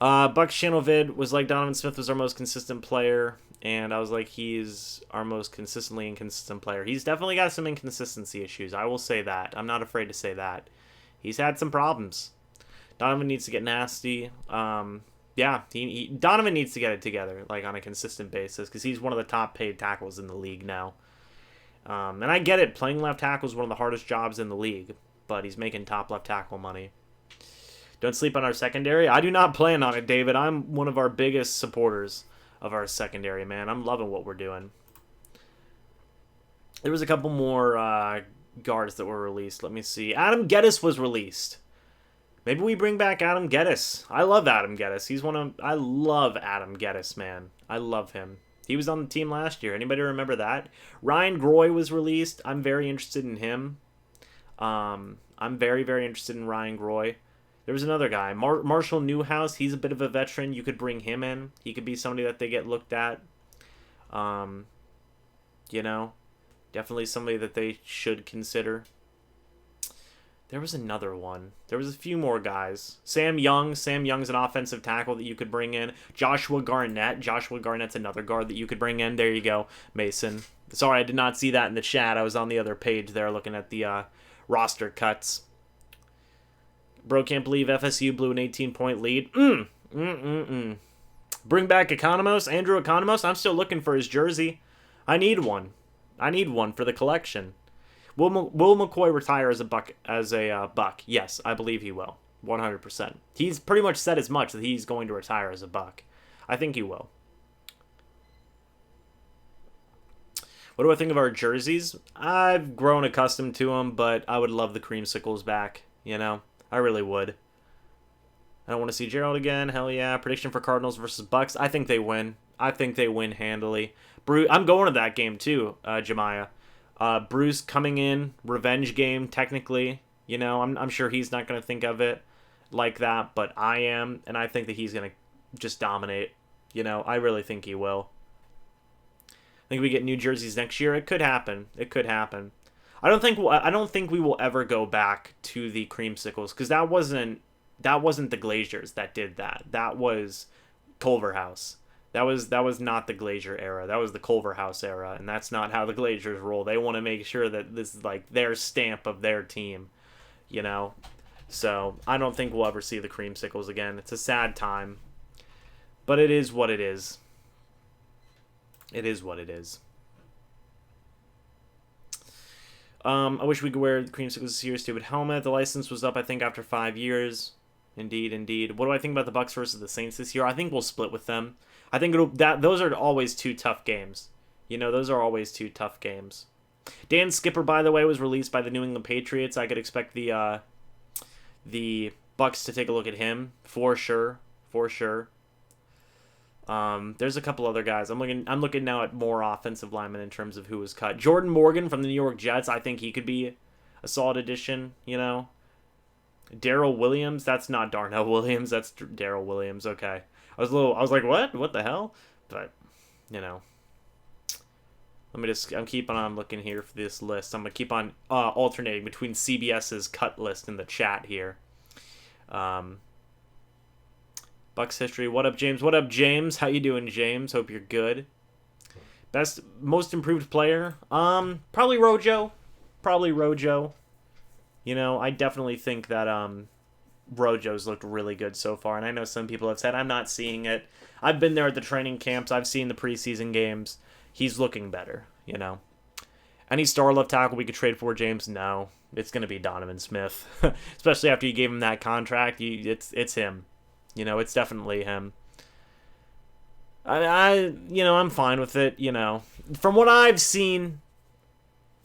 Bucs channel vid was like Donovan Smith was our most consistent player, and I was like, he's our most consistently inconsistent player. He's definitely got some inconsistency issues. I will say that. I'm not afraid to say that. He's had some problems. Donovan needs to get nasty. Donovan needs to get it together, like on a consistent basis, because he's one of the top paid tackles in the league now. And I get it. Playing left tackle is one of the hardest jobs in the league, but he's making top left tackle money. Don't sleep on our secondary. I do not plan on it, David. I'm one of our biggest supporters of our secondary, man. I'm loving what we're doing. There was a couple more guards that were released. Let me see. Adam Geddes was released. Maybe we bring back Adam Geddes. I love Adam Geddes. I love Adam Geddes, man. I love him. He was on the team last year. Anybody remember that? Ryan Groy was released. I'm very interested in him. I'm very, very interested in Ryan Groy. There was another guy, Marshall Newhouse. He's a bit of a veteran. You could bring him in. He could be somebody that they get looked at. Definitely somebody that they should consider. There was another one. There was a few more guys. Sam Young. Sam Young's an offensive tackle that you could bring in. Joshua Garnett. Joshua Garnett's another guard that you could bring in. There you go, Mason. Sorry, I did not see that in the chat. I was on the other page there looking at the roster cuts. Bro, can't believe FSU blew an 18-point lead. Bring back Economos. Andrew Economos. I'm still looking for his jersey. I need one. I need one for the collection. Will McCoy retire as a Buck? Yes, I believe he will. 100%. He's pretty much said as much that he's going to retire as a Buck. I think he will. What do I think of our jerseys? I've grown accustomed to them, but I would love the creamsicles back. You know, I really would. I don't want to see Gerald again. Hell yeah. Prediction for Cardinals versus Bucs. I think they win. I think they win handily. I'm going to that game too, Jemiah. Bruce coming in, revenge game, technically. You know, I'm sure he's not going to think of it like that, but I am, and I think that he's going to just dominate. You know, I really think he will. I think we get new jerseys next year. It could happen. It could happen. I don't think we will ever go back to the creamsicles because that wasn't the Glaziers that did that. That was Culverhouse. That was not the Glazier era. That was the Culverhouse era, and that's not how the Glaziers roll. They want to make sure that this is like their stamp of their team, you know. So I don't think we'll ever see the creamsicles again. It's a sad time, but it is what it is. It is what it is. I wish we could wear the creamsicles here. Stupid helmet. The license was up, I think, after 5 years. Indeed. What do I think about the Bucs versus the Saints this year? I think we'll split with them. I think those are always two tough games. You know, those are always two tough games. Dan Skipper, by the way, was released by the New England Patriots. I could expect the Bucs to take a look at him for sure. There's a couple other guys. I'm looking now at more offensive linemen in terms of who was cut. Jordan Morgan from the New York Jets. I think he could be a solid addition. You know. Darrell Williams. That's not Darnell Williams. That's Darrell Williams. Okay. I was like, what? What the hell? But, you know. I'm keeping on looking here for this list. I'm going to keep on alternating between CBS's cut list and the chat here. Bucs history. What up, James? What up, James? How you doing, James? Hope you're good. Most improved player? Probably Rojo. You know, I definitely think that Rojo's looked really good so far, and I know some people have said I'm not seeing it. I've been there at the training camps. I've seen the preseason games. He's looking better, you know. Any star left tackle we could trade for, James? No. It's going to be Donovan Smith. Especially after you gave him that contract. It's him. You know, it's definitely him. I'm fine with it, you know. From what I've seen,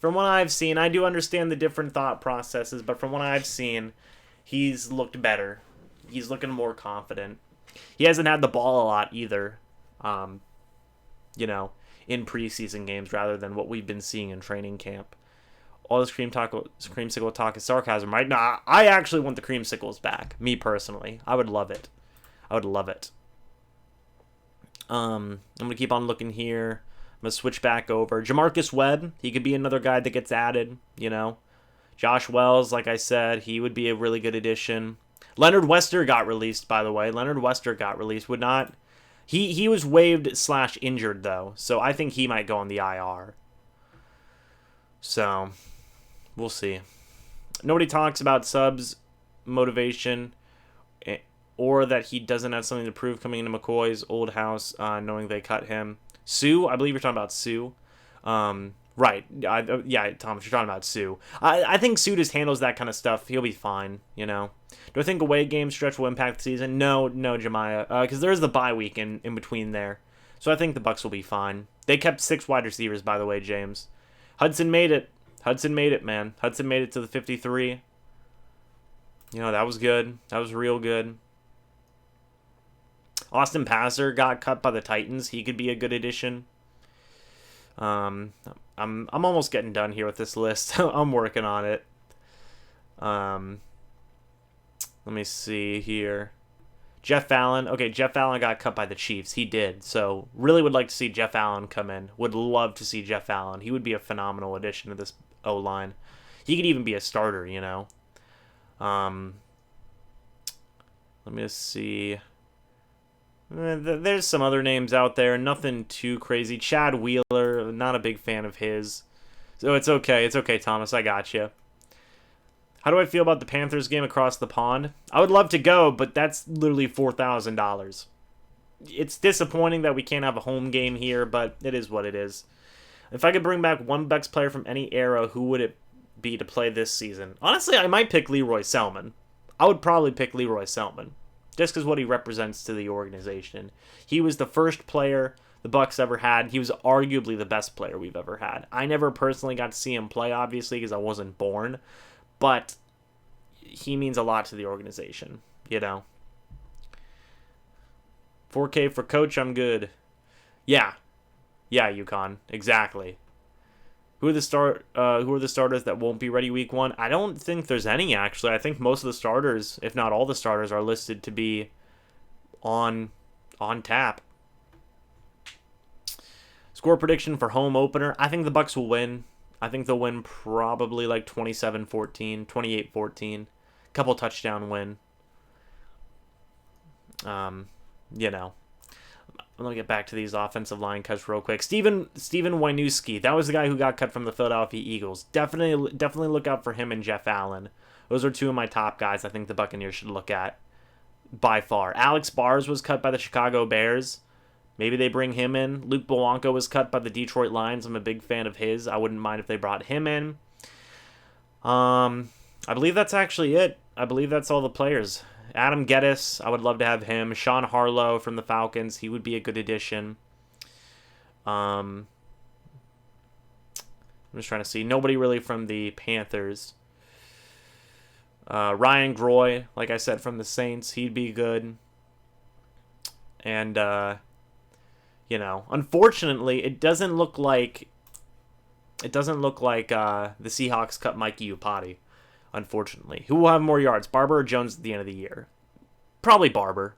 I do understand the different thought processes, but from what I've seen, he's looked better. He's looking more confident. He hasn't had the ball a lot either, you know, in preseason games rather than what we've been seeing in training camp. All this creamsicle talk is sarcasm, right? No, I actually want the creamsicles back. Me personally. I would love it. I'm going to keep on looking here. I'm going to switch back over. Jamarcus Webb, he could be another guy that gets added, you know. Josh Wells, like I said, he would be a really good addition. Leonard Wester got released, by the way. Would not... He was waived / injured, though, so I think he might go on the IR. So, we'll see. Nobody talks about Subs' motivation or that he doesn't have something to prove coming into McCoy's old house, knowing they cut him. Sue, I believe you're talking about Sue. Right. Yeah, Thomas, you're talking about Sue. I think Sue just handles that kind of stuff. He'll be fine, you know. Do I think away game stretch will impact the season? No, Jemiah, because there is the bye week in between there. So I think the Bucs will be fine. They kept 6 wide receivers, by the way, James. Hudson made it, man. Hudson made it to the 53. You know, that was good. That was real good. Austin Passer got cut by the Titans. He could be a good addition. I'm almost getting done here with this list. I'm working on it. Let me see here. Jeff Allen. Okay, Jeff Allen got cut by the Chiefs. He did. So, really would like to see Jeff Allen come in. Would love to see Jeff Allen. He would be a phenomenal addition to this O-line. He could even be a starter, you know. Let me just see. There's some other names out there. Nothing too crazy. Chad Wheeler, not a big fan of his. So it's okay. It's okay, Thomas. I got you. How do I feel about the Panthers game across the pond? I would love to go, but that's literally $4,000. It's disappointing that we can't have a home game here, but it is what it is. If I could bring back one Bucs player from any era, who would it be to play this season? Honestly, I might pick Leroy Selman. I would probably pick Leroy Selman, just because what he represents to the organization. He was the first player the Bucs ever had. He was arguably the best player we've ever had. I never personally got to see him play, obviously, because I wasn't born, but he means a lot to the organization, you know. 4K for coach, I'm good. Yeah, Yukon, exactly. Who are the starters that won't be ready week 1? I don't think there's any, actually. I think most of the starters, if not all the starters, are listed to be on tap. Score prediction for home opener. I think the Bucs will win. I think they'll win probably like 27-14, 28-14. Couple touchdown win. You know. I'm going to get back to these offensive line cuts real quick. Steven Wyniewski, that was the guy who got cut from the Philadelphia Eagles. Definitely look out for him and Jeff Allen. Those are two of my top guys I think the Buccaneers should look at by far. Alex Bars was cut by the Chicago Bears. Maybe they bring him in. Luke Bowanko was cut by the Detroit Lions. I'm a big fan of his. I wouldn't mind if they brought him in. I believe that's actually it. I believe that's all the players. Adam Geddes, I would love to have him. Sean Harlow from the Falcons, he would be a good addition. I'm just trying to see. Nobody really from the Panthers. Ryan Groy, like I said, from the Saints, he'd be good. And, you know, unfortunately, it doesn't look like the Seahawks cut Mike Iupati. Unfortunately. Who will have more yards, Barber or Jones at the end of the year? Probably Barber.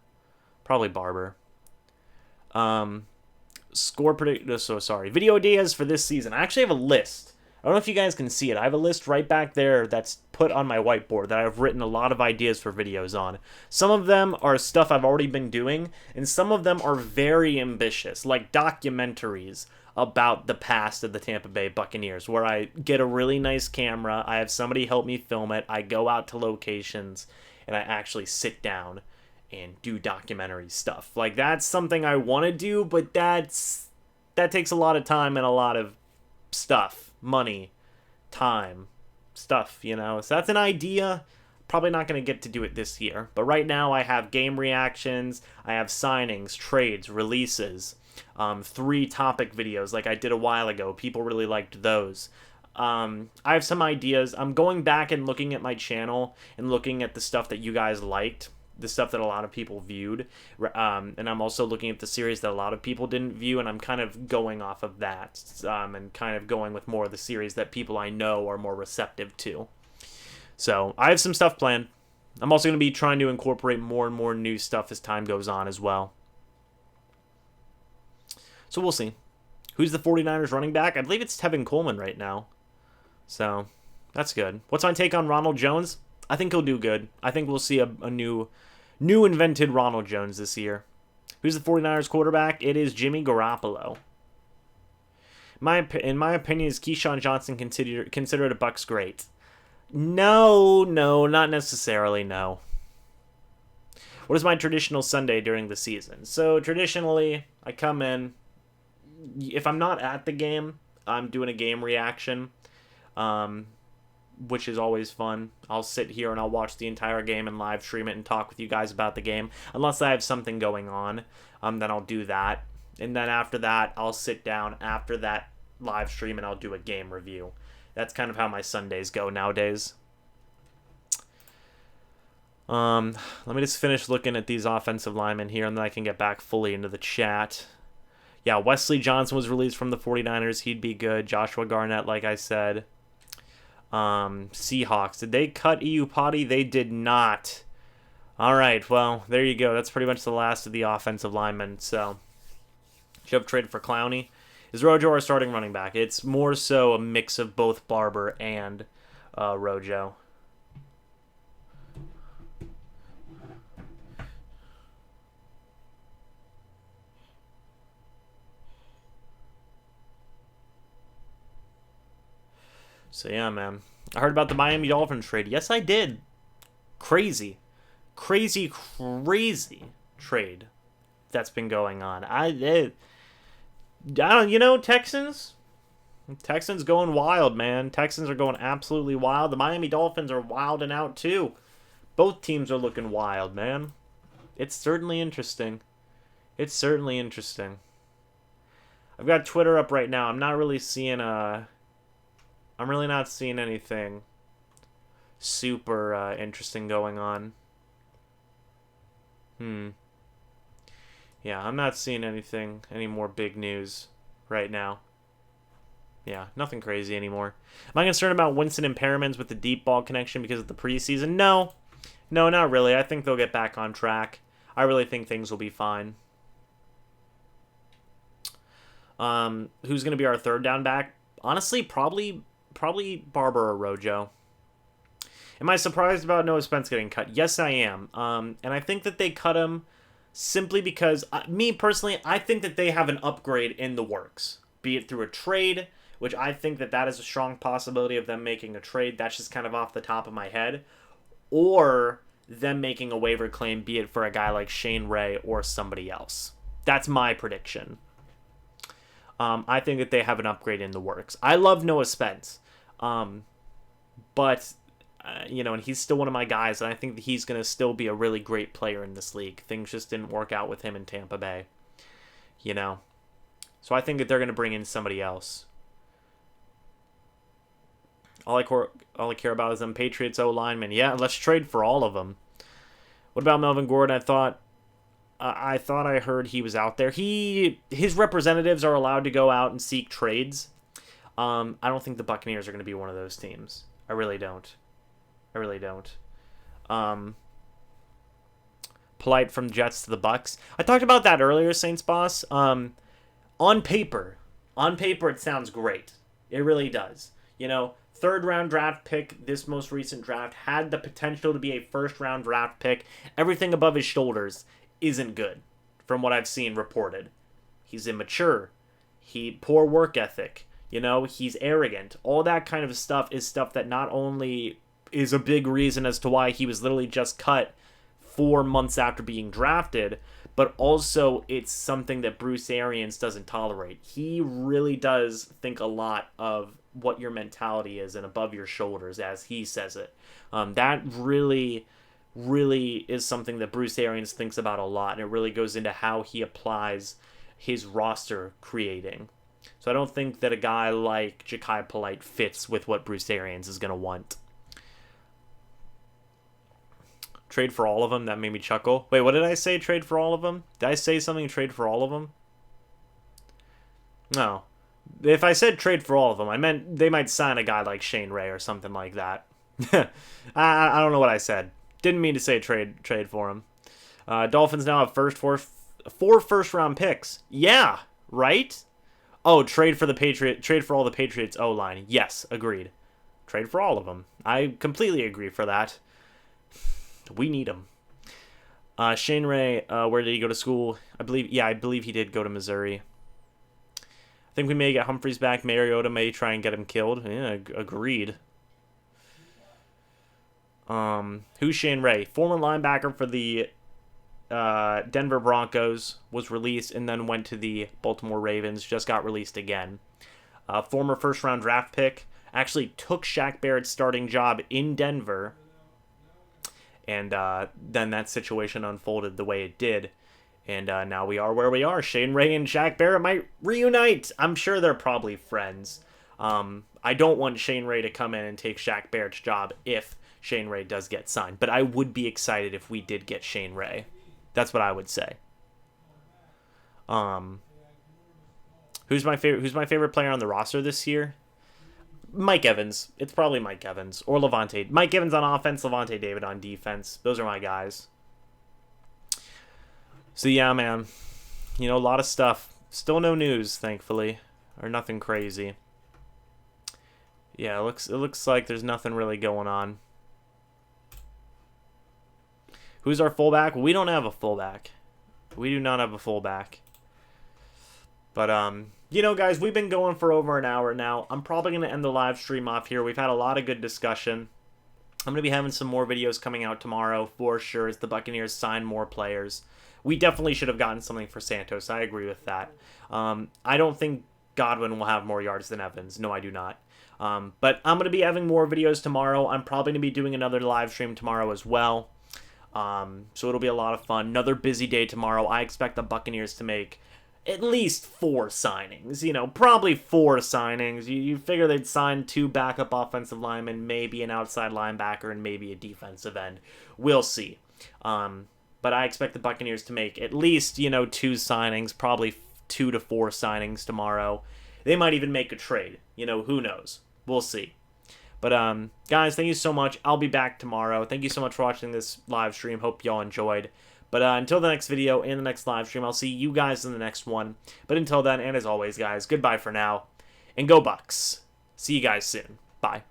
Score predict. So sorry. Video ideas for this season. I actually have a list. I don't know if you guys can see it. I have a list right back there that's put on my whiteboard that I've written a lot of ideas for videos on. Some of them are stuff I've already been doing, and some of them are very ambitious, like documentaries about the past of the Tampa Bay Buccaneers, where I get a really nice camera, I have somebody help me film it, I go out to locations, and I actually sit down and do documentary stuff. Like, that's something I want to do, but that takes a lot of time and a lot of stuff, money, time, stuff, you know. So that's an idea. Probably not going to get to do it this year. But right now I have game reactions, I have signings, trades, releases, 3 topic videos like I did a while ago. People really liked those. I have some ideas. I'm going back and looking at my channel and looking at the stuff that you guys liked, the stuff that a lot of people viewed, and I'm also looking at the series that a lot of people didn't view, and I'm kind of going off of that, and kind of going with more of the series that people I know are more receptive to. So I have some stuff planned. I'm also going to be trying to incorporate more and more new stuff as time goes on as well. So we'll see. Who's the 49ers running back? I believe it's Tevin Coleman right now. So that's good. What's my take on Ronald Jones? I think he'll do good. I think we'll see a new invented Ronald Jones this year. Who's the 49ers quarterback? It is Jimmy Garoppolo. In my opinion, is Keyshawn Johnson considered a Bucs great? No, not necessarily, no. What is my traditional Sunday during the season? So traditionally, I come in. If I'm not at the game, I'm doing a game reaction, which is always fun. I'll sit here and I'll watch the entire game and live stream it and talk with you guys about the game. Unless I have something going on, then I'll do that. And then after that, I'll sit down after that live stream and I'll do a game review. That's kind of how my Sundays go nowadays. Let me just finish looking at these offensive linemen here, and then I can get back fully into the chat. Yeah, Wesley Johnson was released from the 49ers. He'd be good. Joshua Garnett, like I said. Seahawks. Did they cut Iupati? They did not. All right, well, there you go. That's pretty much the last of the offensive linemen. So, should have traded for Clowney. Is Rojo our starting running back? It's more so a mix of both Barber and Rojo. So, yeah, man. I heard about the Miami Dolphins trade. Yes, I did. Crazy. Crazy trade that's been going on. I don't, Texans going wild, man. Texans are going absolutely wild. The Miami Dolphins are wilding out too. Both teams are looking wild, man. It's certainly interesting. It's certainly interesting. I've got Twitter up right now. I'm really not seeing anything super interesting going on. Yeah, I'm not seeing any more big news right now. Yeah, nothing crazy anymore. Am I concerned about Winston impairments with the deep ball connection because of the preseason? No, not really. I think they'll get back on track. I really think things will be fine. Who's going to be our third down back? Honestly, probably Barber or Rojo. Am I surprised about Noah Spence getting cut? Yes, I am. And I think that they cut him simply because, me personally, I think that they have an upgrade in the works. Be it through a trade, which I think that is a strong possibility of them making a trade. That's just kind of off the top of my head. Or them making a waiver claim, be it for a guy like Shane Ray or somebody else. That's my prediction. I think that they have an upgrade in the works. I love Noah Spence. But, and he's still one of my guys, and I think that he's going to still be a really great player in this league. Things just didn't work out with him in Tampa Bay. So I think that they're going to bring in somebody else. All I care about is them Patriots O-linemen. Yeah, let's trade for all of them. What about Melvin Gordon? I thought I heard he was out there. His representatives are allowed to go out and seek trades. I don't think the Buccaneers are going to be one of those teams. I really don't. Polite from Jets to the Bucs. I talked about that earlier, Saints boss. On paper, it sounds great. It really does. Third round draft pick, this most recent draft, had the potential to be a first round draft pick. Everything above his shoulders isn't good, from what I've seen reported. He's immature. Poor work ethic. He's arrogant. All that kind of stuff is stuff that not only is a big reason as to why he was literally just cut 4 months after being drafted, but also it's something that Bruce Arians doesn't tolerate. He really does think a lot of what your mentality is and above your shoulders, as he says it. That really is something that Bruce Arians thinks about a lot, and it really goes into how he applies his roster creating. So I don't think that a guy like Ja'Kai Polite fits with what Bruce Arians is going to want. Trade for all of them? That made me chuckle. Wait, what did I say? Trade for all of them? Did I say something? Trade for all of them? No. If I said trade for all of them, I meant they might sign a guy like Shane Ray or something like that. I don't know what I said. Didn't mean to say trade for him. Dolphins now have four first-round picks. Yeah, right? Oh, trade for all the Patriots O-line. Yes, agreed. Trade for all of them. I completely agree for that. We need him. Shane Ray, where did he go to school? I believe he did go to Missouri. I think we may get Humphreys back. Mariota may try and get him killed. Yeah, agreed. Who's Shane Ray? Former linebacker for the Denver Broncos, was released and then went to the Baltimore Ravens. Just got released again. Former first-round draft pick. Actually took Shaq Barrett's starting job in Denver. And then that situation unfolded the way it did. And now we are where we are. Shane Ray and Shaq Barrett might reunite. I'm sure they're probably friends. I don't want Shane Ray to come in and take Shaq Barrett's job if Shane Ray does get signed. But I would be excited if we did get Shane Ray. That's what I would say. Who's my favorite player on the roster this year? Mike Evans. It's probably Mike Evans or Levante. Mike Evans on offense, Levante David on defense. Those are my guys. So yeah, man. A lot of stuff. Still no news, thankfully, or nothing crazy. Yeah, it looks like there's nothing really going on. Who's our fullback? We don't have a fullback. We do not have a fullback. But You know, guys, we've been going for over an hour now. I'm probably going to end the live stream off here. We've had a lot of good discussion. I'm going to be having some more videos coming out tomorrow for sure as the Buccaneers sign more players. We definitely should have gotten something for Santos. I agree with that. I don't think Godwin will have more yards than Evans. No, I do not. But I'm going to be having more videos tomorrow. I'm probably going to be doing another live stream tomorrow as well. So it'll be a lot of fun. Another busy day tomorrow. I expect the Buccaneers to make at least 4 signings. You know, probably 4 signings. You figure they'd sign 2 backup offensive linemen, maybe an outside linebacker, and maybe a defensive end. We'll see. But I expect the Buccaneers to make at least, 2 signings, probably 2 to 4 signings tomorrow. They might even make a trade. Who knows? We'll see. But, guys, thank you so much. I'll be back tomorrow. Thank you so much for watching this live stream. Hope y'all enjoyed. But until the next video and the next live stream, I'll see you guys in the next one. But until then, and as always, guys, goodbye for now. And go Bucs. See you guys soon. Bye.